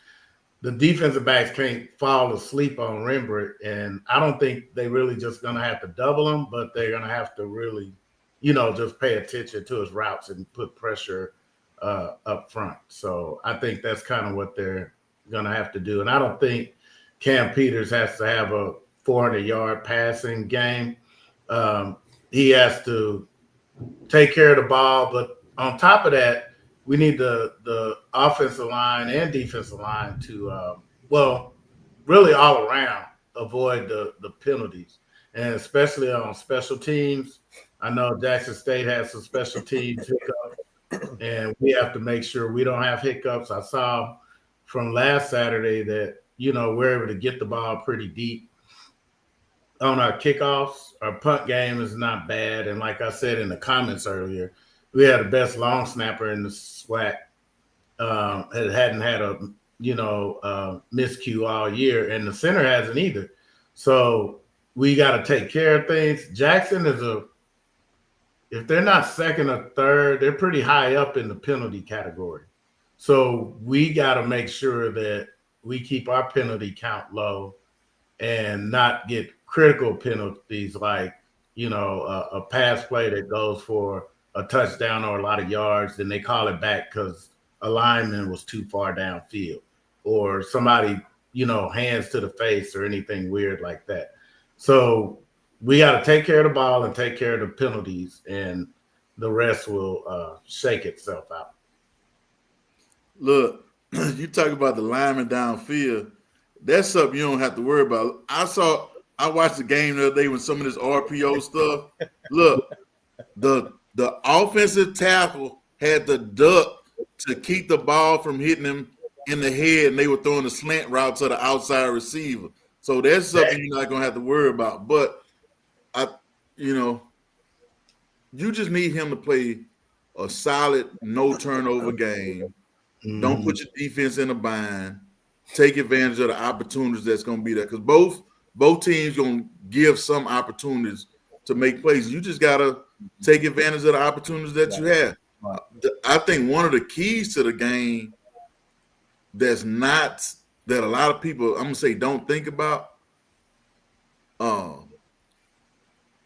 Speaker 2: the defensive backs can't fall asleep on Rembrandt. And I don't think they really just going to have to double him, but they're going to have to really, you know, just pay attention to his routes and put pressure up front. So I think that's kind of what they're going to have to do. And I don't think Cam Peters has to have a 400-yard passing game. He has to take care of the ball. But on top of that, we need the offensive line and defensive line to, really all around avoid the penalties. And especially on special teams. I know Jackson State has some special teams hiccups. And we have to make sure we don't have hiccups. I saw from last Saturday that, you know, we're able to get the ball pretty deep on our kickoffs. Our punt game is not bad. And like I said in the comments earlier, we had the best long snapper in the SWAC hadn't had a miscue all year, and the center hasn't either. So we got to take care of things. Jackson is if they're not second or third, they're pretty high up in the penalty category. So we got to make sure that we keep our penalty count low and not get critical penalties like, a pass play that goes for a touchdown or a lot of yards, then they call it back because a lineman was too far downfield, or somebody, hands to the face or anything weird like that. So we got to take care of the ball and take care of the penalties, and the rest will shake itself out.
Speaker 3: Look, you talk about the lineman downfield. That's something you don't have to worry about. I watched the game the other day when some of this RPO stuff. Look, the offensive tackle had to duck to keep the ball from hitting him in the head, and they were throwing a slant route to the outside receiver. So that's something you're not gonna have to worry about. But you just need him to play a solid, no turnover game. Mm-hmm. Don't put your defense in a bind. Take advantage of the opportunities that's gonna be there, because both teams gonna give some opportunities to make plays. You just gotta take advantage of the opportunities that you have. I think one of the keys to the game that a lot of people, I'm gonna say, don't think about.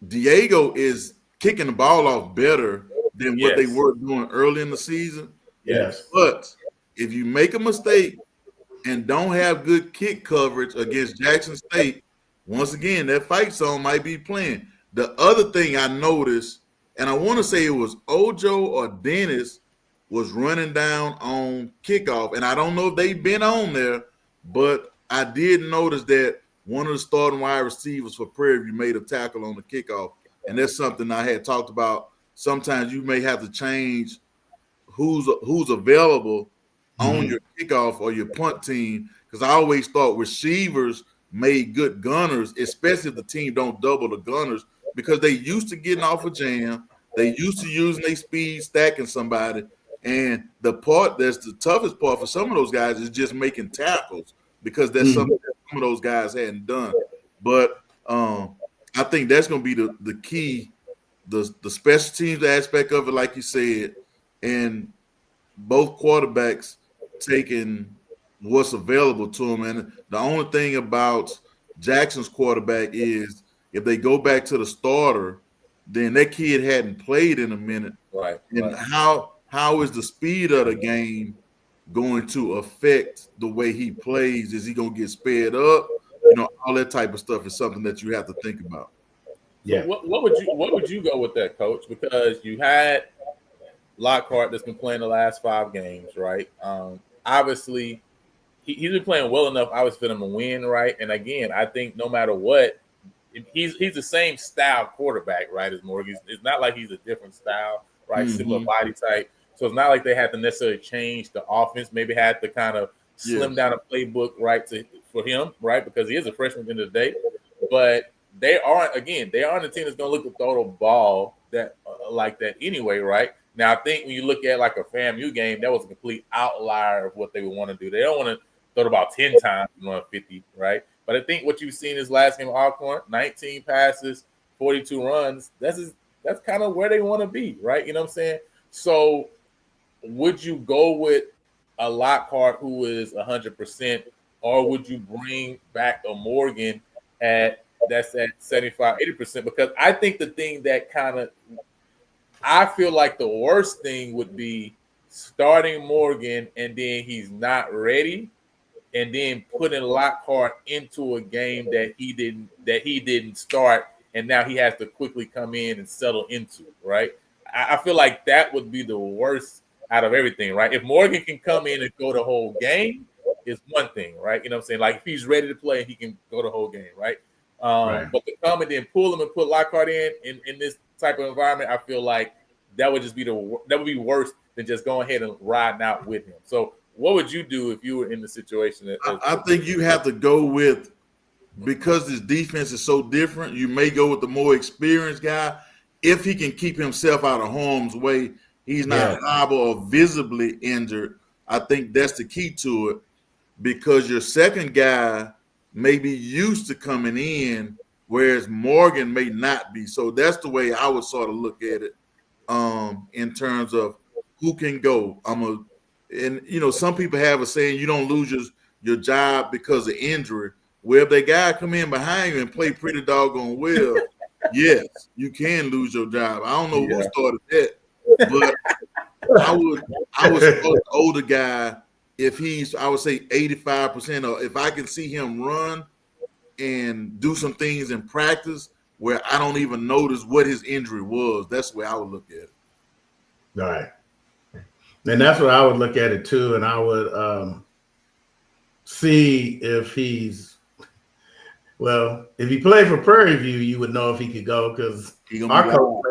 Speaker 3: Diego is kicking the ball off better than what they were doing early in the season.
Speaker 2: Yes.
Speaker 3: But if you make a mistake and don't have good kick coverage against Jackson State, once again, that fight zone might be playing. The other thing I noticed, and I want to say it was Ojo or Dennis, was running down on kickoff. And I don't know if they've been on there, but I did notice that one of the starting wide receivers for Prairie View made a tackle on the kickoff. And that's something I had talked about. Sometimes you may have to change who's available on your kickoff or your punt team, because I always thought receivers made good gunners, especially if the team don't double the gunners, because they used to getting off a jam. They used to using their speed, stacking somebody. And the part that's the toughest part for some of those guys is just making tackles, because that's something that some of those guys hadn't done. But I think that's going to be the key, the special teams aspect of it, like you said, and both quarterbacks taking what's available to them. And the only thing about Jackson's quarterback is if they go back to the starter, then that kid hadn't played in a minute.
Speaker 1: Right.
Speaker 3: And how is the speed of the game going to affect the way he plays? Is he going to get sped up? All that type of stuff is something that you have to think about.
Speaker 1: Yeah. So what would you go with that, Coach? Because you had Lockhart that's been playing the last 5 games, right? Obviously, he's been playing well enough, obviously, for them to win, right? And again, I think no matter what, he's the same style quarterback, right, as Morgan. It's not like he's a different style, right? Mm-hmm. Similar body type. So it's not like they had to necessarily change the offense. Maybe had to kind of slim down a playbook, right, for him, right, because he is a freshman at the end of the day. But they aren't a team that's going to look to throw the ball that like that anyway, right? Now, I think when you look at like a FAMU game, that was a complete outlier of what they would want to do. They don't want to throw the ball 10 times and run 50, right? But I think what you've seen this last game, Alcorn, 19 passes, 42 runs, that's kind of where they want to be, right? You know what I'm saying? So would you go with a Lockhart who is 100%, or would you bring back a Morgan that's at 75, 80%? Because I think the thing that I feel like the worst thing would be starting Morgan and then he's not ready, and then putting Lockhart into a game that he didn't start, and now he has to quickly come in and settle into, right? I feel like that would be the worst out of everything, right? If Morgan can come in and go the whole game, it's one thing, right? You know what I'm saying? Like if he's ready to play, he can go the whole game, right? But to come and then pull him and put Lockhart in this type of environment, I feel like that would be worse than just going ahead and riding out with him. So what would you do if you were in the situation?
Speaker 3: I think you have to go with, because this defense is so different, you may go with the more experienced guy if he can keep himself out of harm's way. He's not liable or visibly injured. I think that's the key to it, because your second guy may be used to coming in, whereas Morgan may not be. So that's the way I would sort of look at it, in terms of who can go. And some people have a saying, you don't lose your job because of injury. Well, if that guy come in behind you and play pretty doggone well, yes, you can lose your job. I don't know who started that, but I would start the older guy if he's, I would say 85%, or if I can see him run and do some things in practice where I don't even notice what his injury was. That's the way I would look at it.
Speaker 2: All right. And that's what I would look at it too. And I would see if if he played for Prairie View, you would know if he could go, because our coach,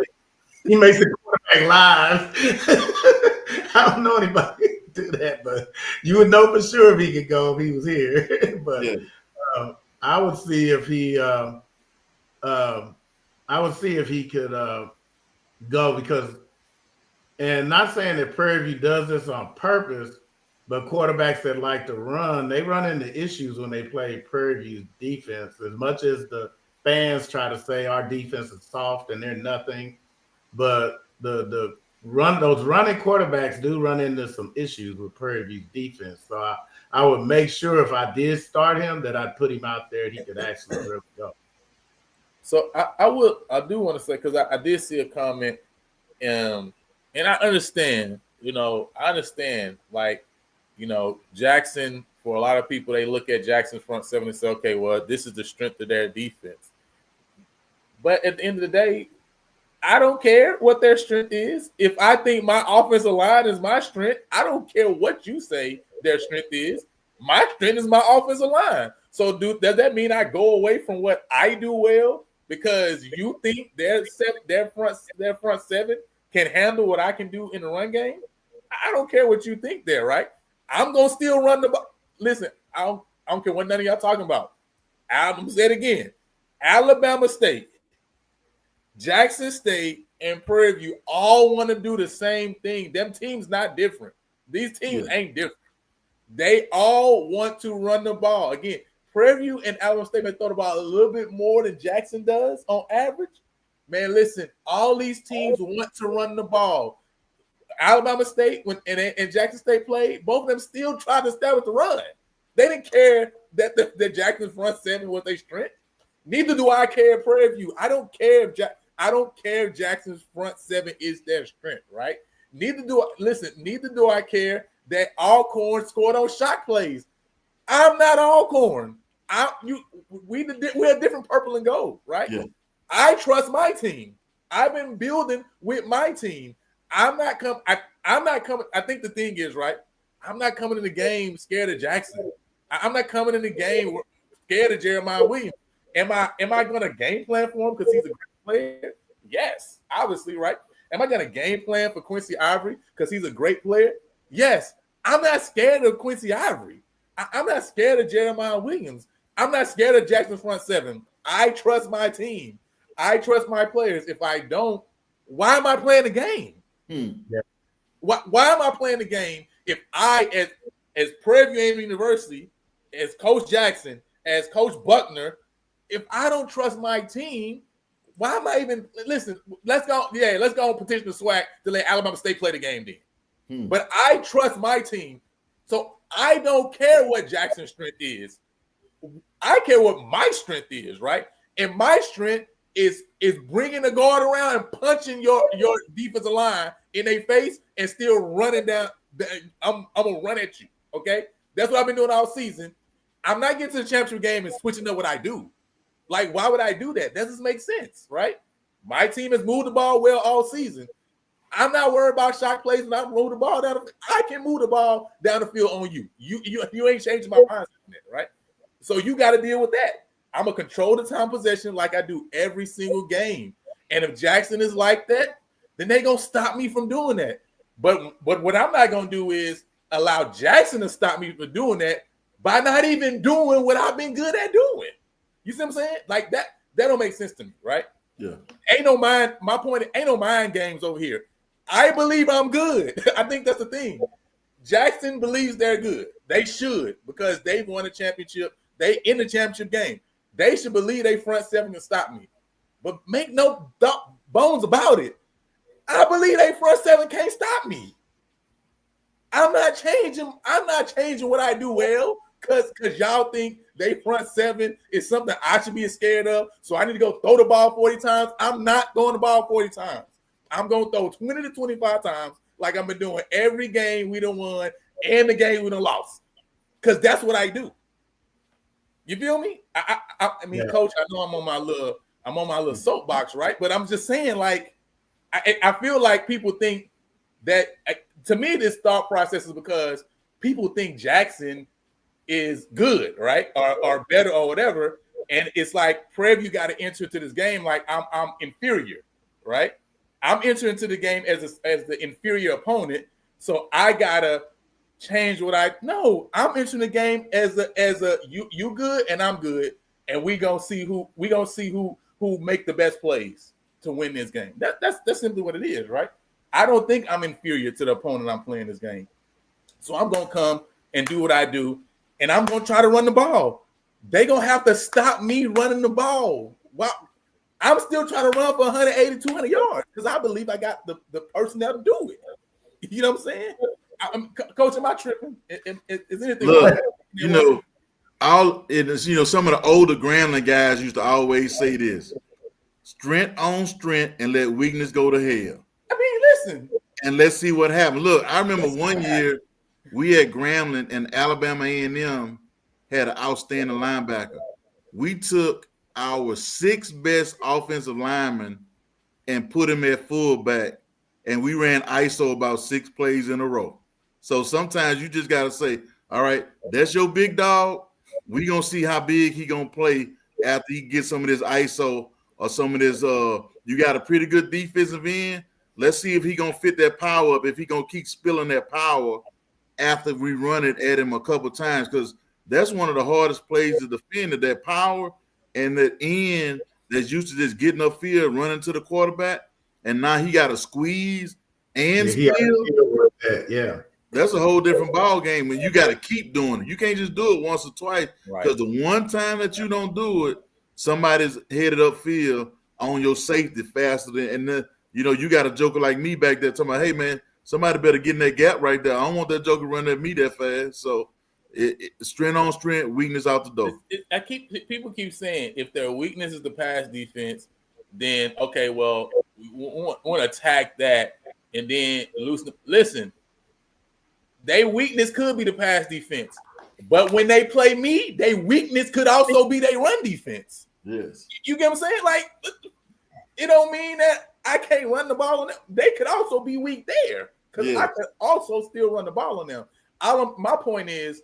Speaker 2: he makes the quarterback live. I don't know anybody do that, but you would know for sure if he could go if he was here. But I would see if he could go, because, and not saying that Prairie View does this on purpose, but quarterbacks that like to run, they run into issues when they play Prairie View's defense. As much as the fans try to say our defense is soft and they're nothing, but those running quarterbacks do run into some issues with Prairie View's defense. So I would make sure if I did start him that I'd put him out there and he could actually really go.
Speaker 1: So I do want to say, because I did see a comment, and I understand, like, Jackson, for a lot of people, they look at Jackson's front seven and say, okay, well, this is the strength of their defense. But at the end of the day, I don't care what their strength is. If I think my offensive line is my strength, I don't care what you say their strength is. My strength is my offensive line. So does that mean I go away from what I do well because you think their front seven can handle what I can do in the run game? I don't care what you think there, right? I'm going to still run the ball. Listen, I don't care what none of y'all talking about. I'm going to say it again. Alabama State, Jackson State, and Prairie View all want to do the same thing. Them teams not different. These teams ain't different. They all want to run the ball. Again, Prairie View and Alabama State may throw the ball a little bit more than Jackson does on average. Man, listen, all these teams want to run the ball. Alabama State and Jackson State played, both of them still tried to establish the run. They didn't care that the Jackson's front seven was their strength. Neither do I care Prairie View. I don't care if Jackson's front seven is their strength, right? Neither do I care that Alcorn scored on shot plays. I'm not Alcorn. We're a different purple and gold, right? Yeah. I trust my team. I've been building with my team. I'm not coming. I think the thing is, right, I'm not coming in the game scared of Jackson. I'm not coming in the game scared of Jeremiah Williams. Am I going to game plan for him because he's a great player? Yes, obviously, right? Am I going to game plan for Quincy Ivory because he's a great player? Yes. I'm not scared of Quincy Ivory. I'm not scared of Jeremiah Williams. I'm not scared of Jackson's front seven. I trust my team. I trust my players. If I don't, why am I playing the game?
Speaker 2: Yeah.
Speaker 1: Why am I playing the game if I, as Prairie View University, as Coach Jackson, as Coach Buckner, if I don't trust my team, why am I even listen? Let's go and petition the SWAC to let Alabama State play the game then. But I trust my team, so I don't care what Jackson's strength is. I care what my strength is, right? And my strength is bringing the guard around and punching your defensive line in their face and still running down. I'm gonna run at you. Okay, that's what I've been doing all season. I'm not getting to the championship game and switching up what I do. Like, why would I do that? That doesn't make sense, right? My team has moved the ball well all season. I'm not worried about shot plays and I'm moving the ball down. I can move the ball down the field on you. You ain't changing my mindset, right? So you got to deal with that. I'm gonna control the time possession like I do every single game. And if Jackson is like that, then they gonna stop me from doing that. But what I'm not gonna do is allow Jackson to stop me from doing that by not even doing what I've been good at doing. You see what I'm saying? Like that don't make sense to me, right?
Speaker 3: Yeah.
Speaker 1: My point, ain't no mind games over here. I believe I'm good. I think that's the thing. Jackson believes they're good. They should, because they've won a championship. They in the championship game. They should believe they front seven can stop me. But make no bones about it. I believe they front seven can't stop me. I'm not changing what I do well because y'all think they front seven is something I should be scared of. So I need to go throw the ball 40 times. I'm not throwing the ball 40 times. I'm going to throw 20 to 25 times like I've been doing every game we done won and the game we done lost. Because that's what I do. You feel me? I mean, yeah. Coach, I know I'm on my little soapbox, right? But I'm just saying, like, I feel like people think that, to me, this thought process is because people think Jackson is good, right? Or better or whatever. And it's like, Preview got to enter to this game like I'm inferior, right? I'm entering into the game as the inferior opponent. So I got to change what I'm entering the game as a you good and I'm good. And we gonna see who make the best plays to win this game. That's simply what it is, right? I don't think I'm inferior to the opponent I'm playing this game. So I'm gonna come and do what I do, and I'm gonna try to run the ball. They gonna have to stop me running the ball. Well, I'm still trying to run for 180, 200 yards because I believe I got the personnel to do it. You know what I'm saying? Coach, am I tripping? Is anything?
Speaker 3: Look, some of the older Grambling guys used to always say this: strength on strength and let weakness go to hell.
Speaker 1: I mean, listen.
Speaker 3: And let's see what happened. Look, I remember one year we had Grambling and Alabama A&M had an outstanding linebacker. We took our 6 best offensive linemen and put him at fullback, and we ran ISO about 6 plays in a row. So sometimes you just got to say, all right, that's your big dog. We're going to see how big he going to play after he gets some of this ISO or some of this. You got a pretty good defensive end. Let's see if he going to fit that power up, if he going to keep spilling that power after we run it at him a couple times, because that's one of the hardest plays to defend, that power and that end that's used to just getting upfield, running to the quarterback, and now he got to squeeze and spill.
Speaker 2: Yeah.
Speaker 3: That's a whole different ball game, and you got to keep doing it. You can't just do it once or twice, because the one time that you don't do it, somebody's headed upfield on your safety faster than, and then you got a joker like me back there talking about, hey man, somebody better get in that gap right there. I don't want that joker running at me that fast. So strength on strength, weakness out the door.
Speaker 1: People keep saying if their weakness is the pass defense, then okay, well, we want to attack that and then loosen. Listen. Their weakness could be the pass defense, but when they play me, their weakness could also be their run defense.
Speaker 3: Yes,
Speaker 1: you get what I'm saying? Like, it don't mean that I can't run the ball on them. They could also be weak there because I could also still run the ball on them. My point is,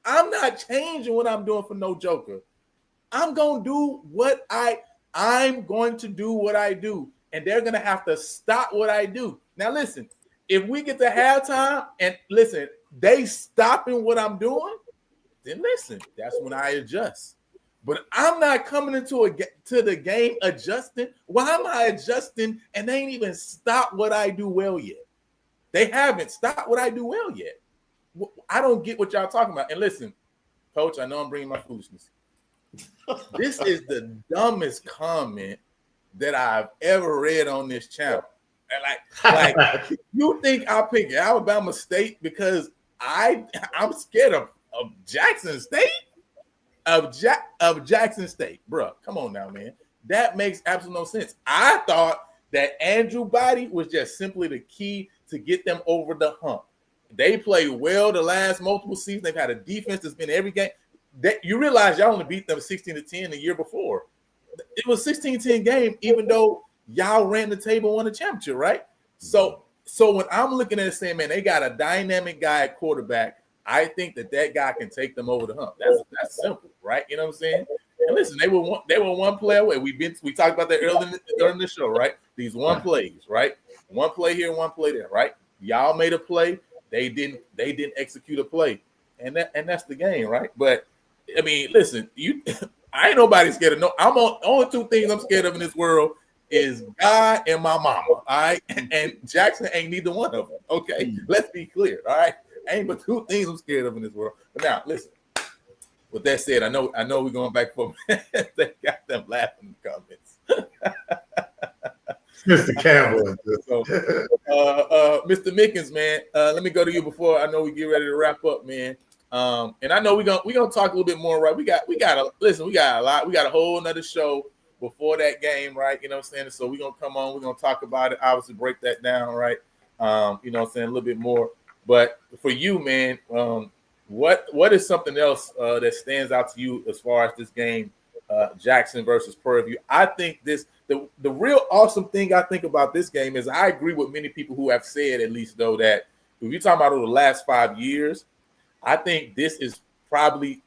Speaker 1: I'm not changing what I'm doing for no joker. I'm going to do what I'm going to do what I do, and they're going to have to stop what I do. Now, listen. If we get to halftime and listen, they stopping what I'm doing, then listen, that's when I adjust. But I'm not coming into the game adjusting. Why am I adjusting and they ain't even stopped what I do well yet? They haven't stopped what I do well yet. I don't get what y'all talking about. And listen, Coach, I know I'm bringing my foolishness. This is the dumbest comment that I've ever read on this channel. Like you think I pick Alabama State because I'm scared of Jackson State? Of Jackson State, bro. Come on now, man. That makes absolutely no sense. I thought that Andrew Body was just simply the key to get them over the hump. They played well the last multiple seasons. They've had a defense that's been every game. You realize y'all only beat them 16-10 the year before. It was 16-10 game, even though y'all ran the table, won the championship, right? So when I'm looking at it saying, man, they got a dynamic guy at quarterback, I think that guy can take them over the hump. That's simple, right? You know what I'm saying? And listen, they were one play away. We talked about that earlier in the show, right? These one plays, right? One play here, one play there, right? Y'all made a play, they didn't execute a play, and that's the game, right? But I mean, listen, I ain't nobody scared of only 2 things I'm scared of in this world is God and my mama, all right? And Jackson ain't neither one of them, okay? Let's be clear, all right? ain't but two things I'm scared of in this world. But now, listen. With that said, I know we're going back for they got them laughing in the comments.
Speaker 2: Mr. Campbell.
Speaker 1: So, Mr. Mickens, man, let me go to you before I know we get ready to wrap up, man. And I know we're gonna talk a little bit more, right? We got a lot. We got a whole nother show before that game, right? You know what I'm saying? So we're gonna come on, we're gonna talk about it, obviously break that down, right? You know what I'm saying, a little bit more. But for you, man, what is something else that stands out to you as far as this game, Jackson versus Prairie View? I think the real awesome thing I think about this game is I agree with many people who have said, at least though, that if you're talking about over the last 5 years, I think this is probably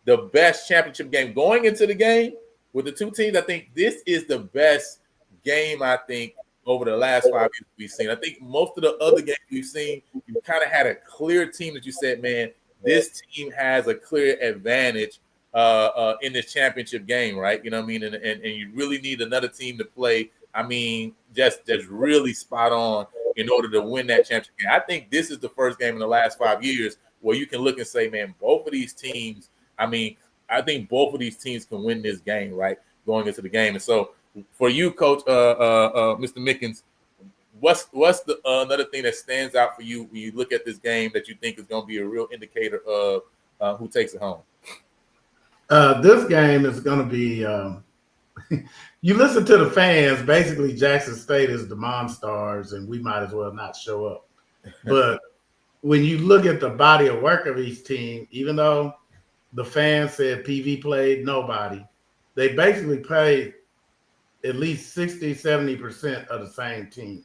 Speaker 1: the best championship game going into the game with the two teams. I think this is the best game, I think, over the last 5 years we've seen. I think most of the other games we've seen, you kind of had a clear team that you said, man, this team has a clear advantage in this championship game, right? You know what I mean? And you really need another team to play, I mean, just really spot on in order to win that championship game. I think this is the first game in the last 5 years where you can look and say, man, both of these teams, I mean, I think both of these teams can win this game, right, going into the game. And so for you, Coach, Mr. Mickens, what's the another thing that stands out for you when you look at this game that you think is going to be a real indicator of who takes it home?
Speaker 2: This game is going to be you listen to the fans. Basically, Jackson State is the Monstars, and we might as well not show up. But when you look at the body of work of each team, even though the fans said PV played nobody, they basically played at least 60, 70% of the same teams.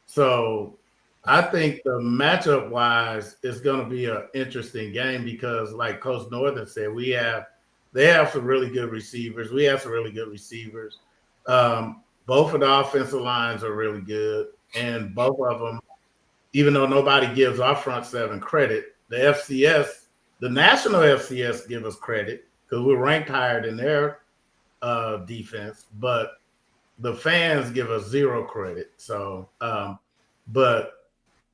Speaker 2: So I think the matchup wise is going to be an interesting game because, like Coach Northern said, they have some really good receivers. We have some really good receivers. Both of the offensive lines are really good, and both of them, even though nobody gives our front seven credit, the FCS, the national FCS, give us credit because we're ranked higher than their defense, but the fans give us zero credit. So, but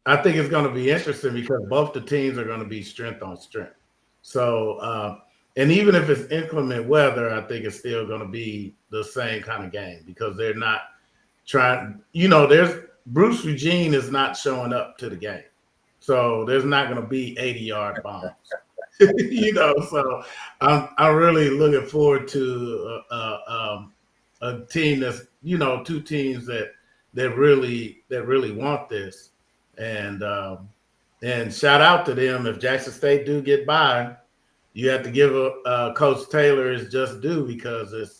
Speaker 2: I think it's going to be interesting because both the teams are going to be strength on strength. So, and even if it's inclement weather, I think it's still going to be the same kind of game because they're not trying, Bruce Eugene is not showing up to the game. So there's not going to be 80-yard bombs, so I'm really looking forward to a team that's, two teams that really want this. And shout out to them. If Jackson State do get by, you have to give Coach Taylor his just due because it's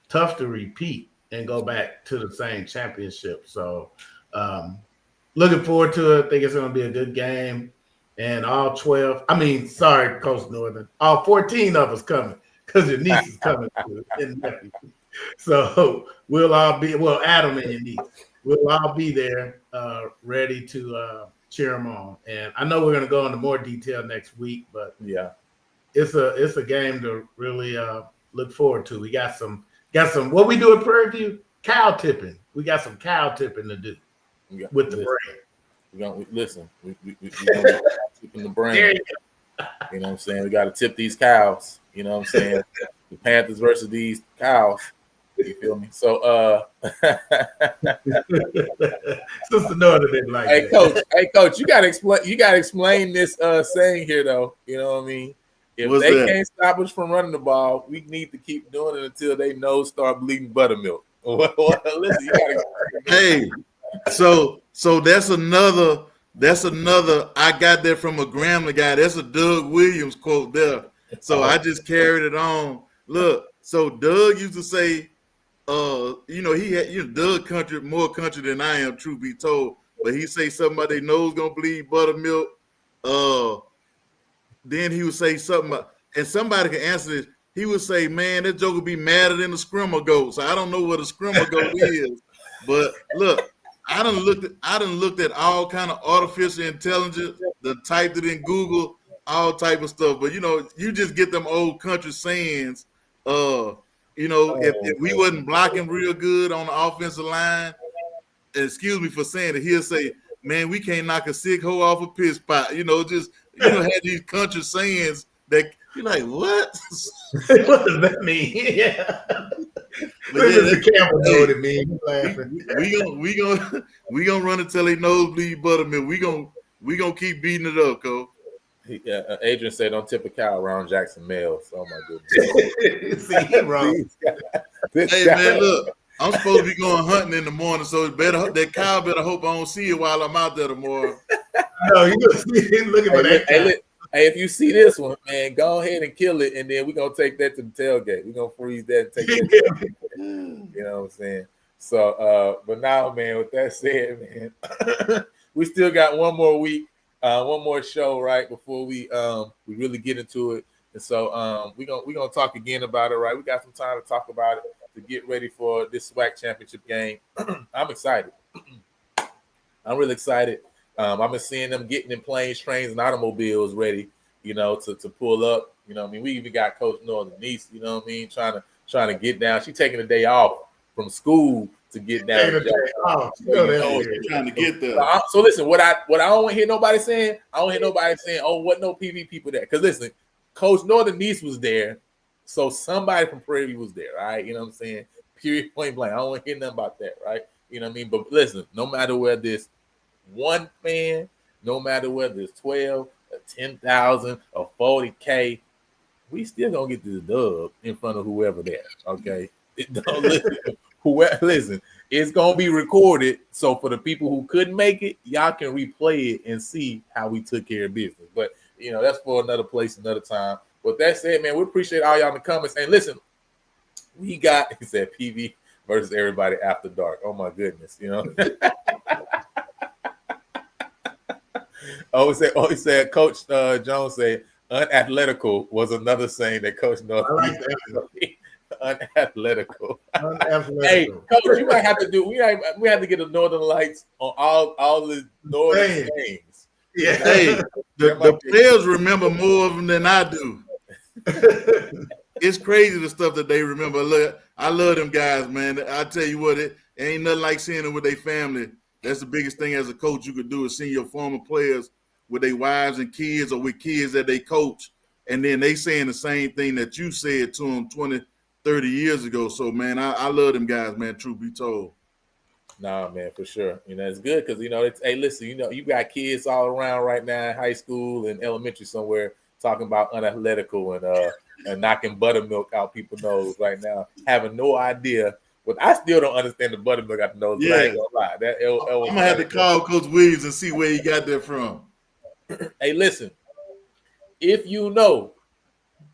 Speaker 2: tough to repeat and go back to the same championship. So looking forward to it. I think it's going to be a good game. And all 12, Coach Northern, all 14 of us coming because your niece is coming too. So we'll all be, Adam and your niece, we'll all be there ready to cheer them on. And I know we're going to go into more detail next week, but yeah, it's a game to really look forward to. We got some what we do at Prairie View, cow tipping. We got some cow tipping to do with the brand.
Speaker 1: We're gonna listen. We're gonna tipping the brand. You know what I'm saying? We got to tip these cows. You know what I'm saying? The Panthers versus these cows. You feel me? So,
Speaker 2: Sister Northern didn't like
Speaker 1: hey,
Speaker 2: that.
Speaker 1: Coach, you gotta explain this saying here, though. You know what I mean? If
Speaker 3: What's
Speaker 1: they
Speaker 3: that?
Speaker 1: can't stop us from running the ball, we need to keep doing it until they nose start bleeding buttermilk. Listen, you gotta.
Speaker 3: Hey, so that's another. I got that from a Grambling guy. That's a Doug Williams quote there. So I just carried it on. Look, so Doug used to say, he had Doug country, more country than I am, truth be told. But he say something about their nose gonna bleed buttermilk. Then he would say something, and somebody can answer this. He would say, "Man, that joke would be madder than a scrimmer goat." So I don't know what a scrimmer goat is, but look, I done looked at all kind of artificial intelligence, typed it in Google, all type of stuff. But you just get them old country sayings. If we wasn't blocking real good on the offensive line, excuse me for saying it, he'll say, man, we can't knock a sick hoe off a piss pot. You know, just had these country sayings that you're like, what?
Speaker 2: What does that mean? Yeah. Mr. Campbell know what it means.
Speaker 3: We gonna run until they nosebleed buttermilk. We gonna keep beating it up, Cole.
Speaker 1: Adrian said, "Don't tip a cow around Jackson Mills." Oh my goodness!
Speaker 2: See, he wrong.
Speaker 3: Hey man, look, I'm supposed to be going hunting in the morning, so it's better that cow better hope I don't see it while I'm out there tomorrow.
Speaker 2: No, you looking for that cow.
Speaker 1: Hey, if you see this one, man, go ahead and kill it, and then we're gonna take that to the tailgate. We're gonna freeze that and take it. You know what I'm saying? So, but now, man, with that said, man, we still got one more week, one more show, right, before we really get into it. And so we're gonna talk again about it, right? We got some time to talk about it to get ready for this SWAC championship game. I'm excited. I'm really excited. I've been seeing them getting in planes, trains, and automobiles ready, to pull up. You know what I mean? We even got Coach Northern Niece, you know what I mean, trying to get down. She's taking a day off from school to get down.
Speaker 3: Trying to get there.
Speaker 1: So listen, what I don't want to hear nobody saying, I don't hear nobody saying, oh, what no PV people there. Because listen, Coach Northern Niece was there, so somebody from Prairie View was there, right? You know what I'm saying? Period, point blank. I don't want to hear nothing about that, right? You know what I mean? But listen, no matter where this one fan, no matter whether it's 12 or 10,000 or 40K, we still gonna get this dub in front of whoever there. Okay, listen, it's gonna be recorded. So for the people who couldn't make it, y'all can replay it and see how we took care of business. But that's for another place, another time. With that said, man, we appreciate all y'all in the comments. And listen, he said PV versus everybody after dark. Oh my goodness, he said Coach Jones said unathletic was another saying that Coach North.
Speaker 2: I like that.
Speaker 1: Unathletic.
Speaker 2: Unathletic.
Speaker 1: Hey, Coach, you might have to do. We have to get the Northern Lights on all the Northern games.
Speaker 2: Yeah.
Speaker 3: Hey, the players remember more of them than I do. It's crazy the stuff that they remember. Look, I love them guys, man. I tell you what, it ain't nothing like seeing them with their family. That's the biggest thing as a coach you could do is seeing your former players with their wives and kids or with kids that they coach, and then they saying the same thing that you said to them 20, 30 years ago. So, man, I love them guys, man, truth be told.
Speaker 1: Nah, man, for sure. It's good because, hey, listen, you got kids all around right now in high school and elementary somewhere talking about unathletical and knocking buttermilk out people's nose right now, having no idea. But I still don't understand the buttermilk out the nose.
Speaker 3: Yeah.
Speaker 1: I ain't gonna lie.
Speaker 3: I'm gonna have to call Coach Williams and see where he got that from.
Speaker 1: Hey, listen, if you know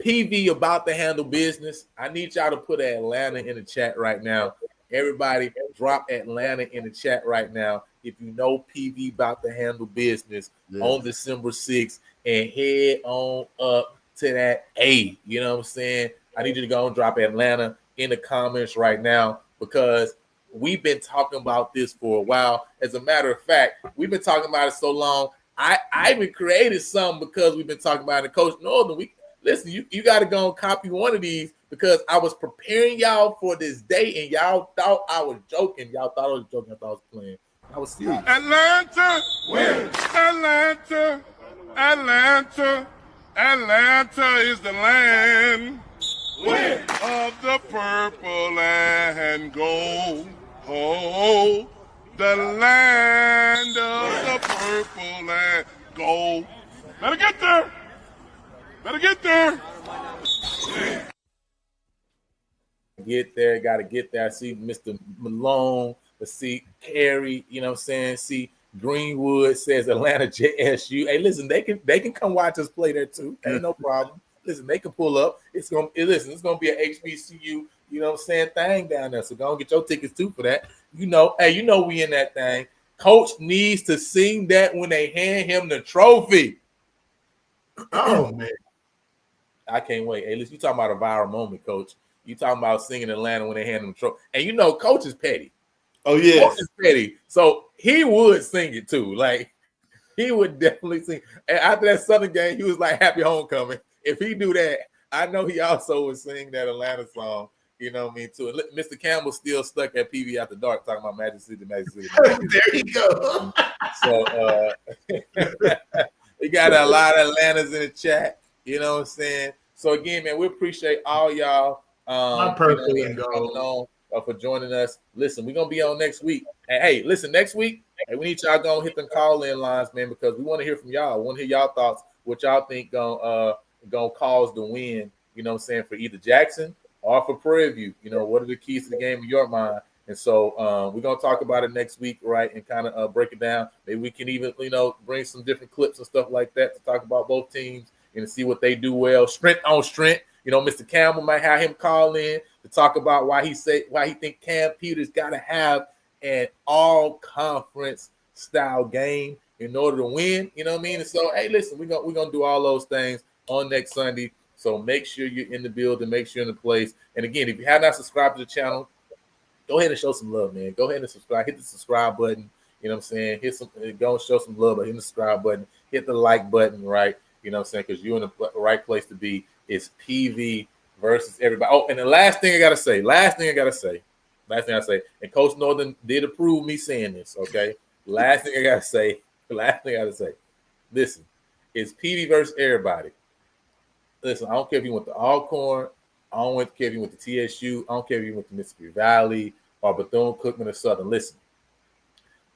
Speaker 1: PV about to handle business, I need y'all to put Atlanta in the chat right now. Everybody, drop Atlanta in the chat right now. If you know PV about to handle business on December 6th, and head on up to that A. You know what I'm saying? I need you to go and drop Atlanta in the comments right now because we've been talking about this for a while. As a matter of fact, we've been talking about it so long. I even created some because we've been talking about it. Coach Northern, listen, you got to go and copy one of these because I was preparing y'all for this day and y'all thought I was joking. Y'all thought I was joking. I thought I was playing. I was serious.
Speaker 4: Atlanta wins. Atlanta is the land of the purple and gold. Oh, the land of the purple and gold. Better get there.
Speaker 1: Get there, got to get there. I see Mr. Malone. Let's see Carey. You know what I'm saying? See Greenwood says Atlanta JSU. Hey, listen, they can come watch us play there too. Ain't no problem. Listen, they can pull up. It's gonna be an HBCU. You know what I'm saying? Thing down there. So go and get your tickets too for that. Hey, we in that thing. Coach needs to sing that when they hand him the trophy.
Speaker 2: Oh man,
Speaker 1: I can't wait. Hey, listen, you talking about a viral moment, Coach? You talking about singing Atlanta when they hand him the trophy? And Coach is petty.
Speaker 3: Oh yeah,
Speaker 1: Coach is petty. So he would sing it too. Like he would definitely sing. And after that Southern game, he was like, "Happy Homecoming." If he do that, I know he also would sing that Atlanta song. You know what I mean too. And Mr. Campbell still stuck at PV After Dark talking about Magic City.
Speaker 2: There you go.
Speaker 1: So we got a lot of Atlantas in the chat. You know what I'm saying? So again, man, we appreciate all y'all.
Speaker 2: My purple and gold.
Speaker 1: On, for joining us. Listen, we're gonna be on next week. And hey, listen, next week, hey, we need y'all go hit them call-in lines, man, because we want to hear from y'all. We want to hear y'all thoughts, what y'all think gonna cause the win, you know what I'm saying, for either Jackson or for Prairie View. You know, what are the keys to the game in your mind? And so we're gonna talk about it next week, right? And kind of break it down. Maybe we can even, bring some different clips and stuff like that to talk about both teams and see what they do well. Strength on strength. You know, Mr. Campbell might have him call in to talk about why he think Cam Peters got to have an all-conference style game in order to win. You know what I mean? And so, hey, listen, we're gonna do all those things on next Sunday. So make sure you're in the building, make sure you're in the place. And again, if you have not subscribed to the channel, go ahead and show some love, man. Go ahead and subscribe. Hit the subscribe button. You know what I'm saying? Go and show some love. But hit the subscribe button. Hit the like button, right? You know what I'm saying? Because you're in the right place to be. It's PV versus everybody. Oh, and the last thing I gotta say, and Coach Northern did approve me saying this, okay? Last thing I gotta say, listen, it's PV versus everybody. Listen, I don't care if you went to Alcorn, I don't care if you went to TSU, I don't care if you went to Mississippi Valley or Bethune-Cookman or Southern. Listen,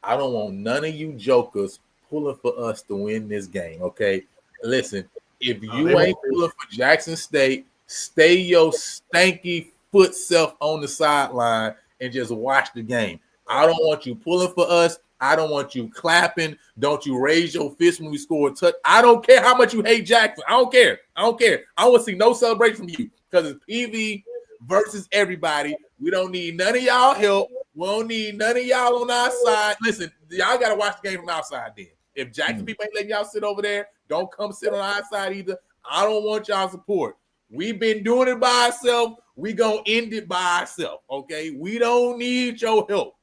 Speaker 1: I don't want none of you jokers pulling for us to win this game, okay? Listen, if you ain't pulling for Jackson State, stay your stanky foot self on the sideline and just watch the game. I don't want you pulling for us. I don't want you clapping. Don't you raise your fist when we score a touch. I don't care how much you hate Jackson. I don't care. I don't want to see no celebration from you because it's PV versus everybody. We don't need none of y'all help. We don't need none of y'all on our side. Listen, y'all got to watch the game from outside then. If Jackson people ain't letting y'all sit over there, don't come sit on our side either. I don't want y'all support. We've been doing it by ourselves. We gonna end it by ourselves, okay? We don't need your help.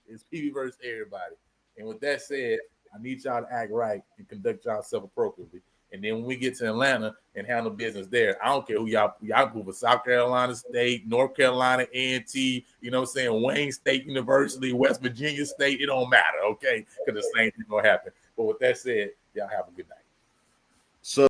Speaker 1: It's PV versus everybody. And with that said, I need y'all to act right and conduct yourself appropriately. And then when we get to Atlanta and handle business there, I don't care who y'all go for South Carolina State, North Carolina A&T, you know what I'm saying, Wayne State University, West Virginia State, it don't matter, okay? Because the same thing gonna happen. But with that said, y'all have a good night.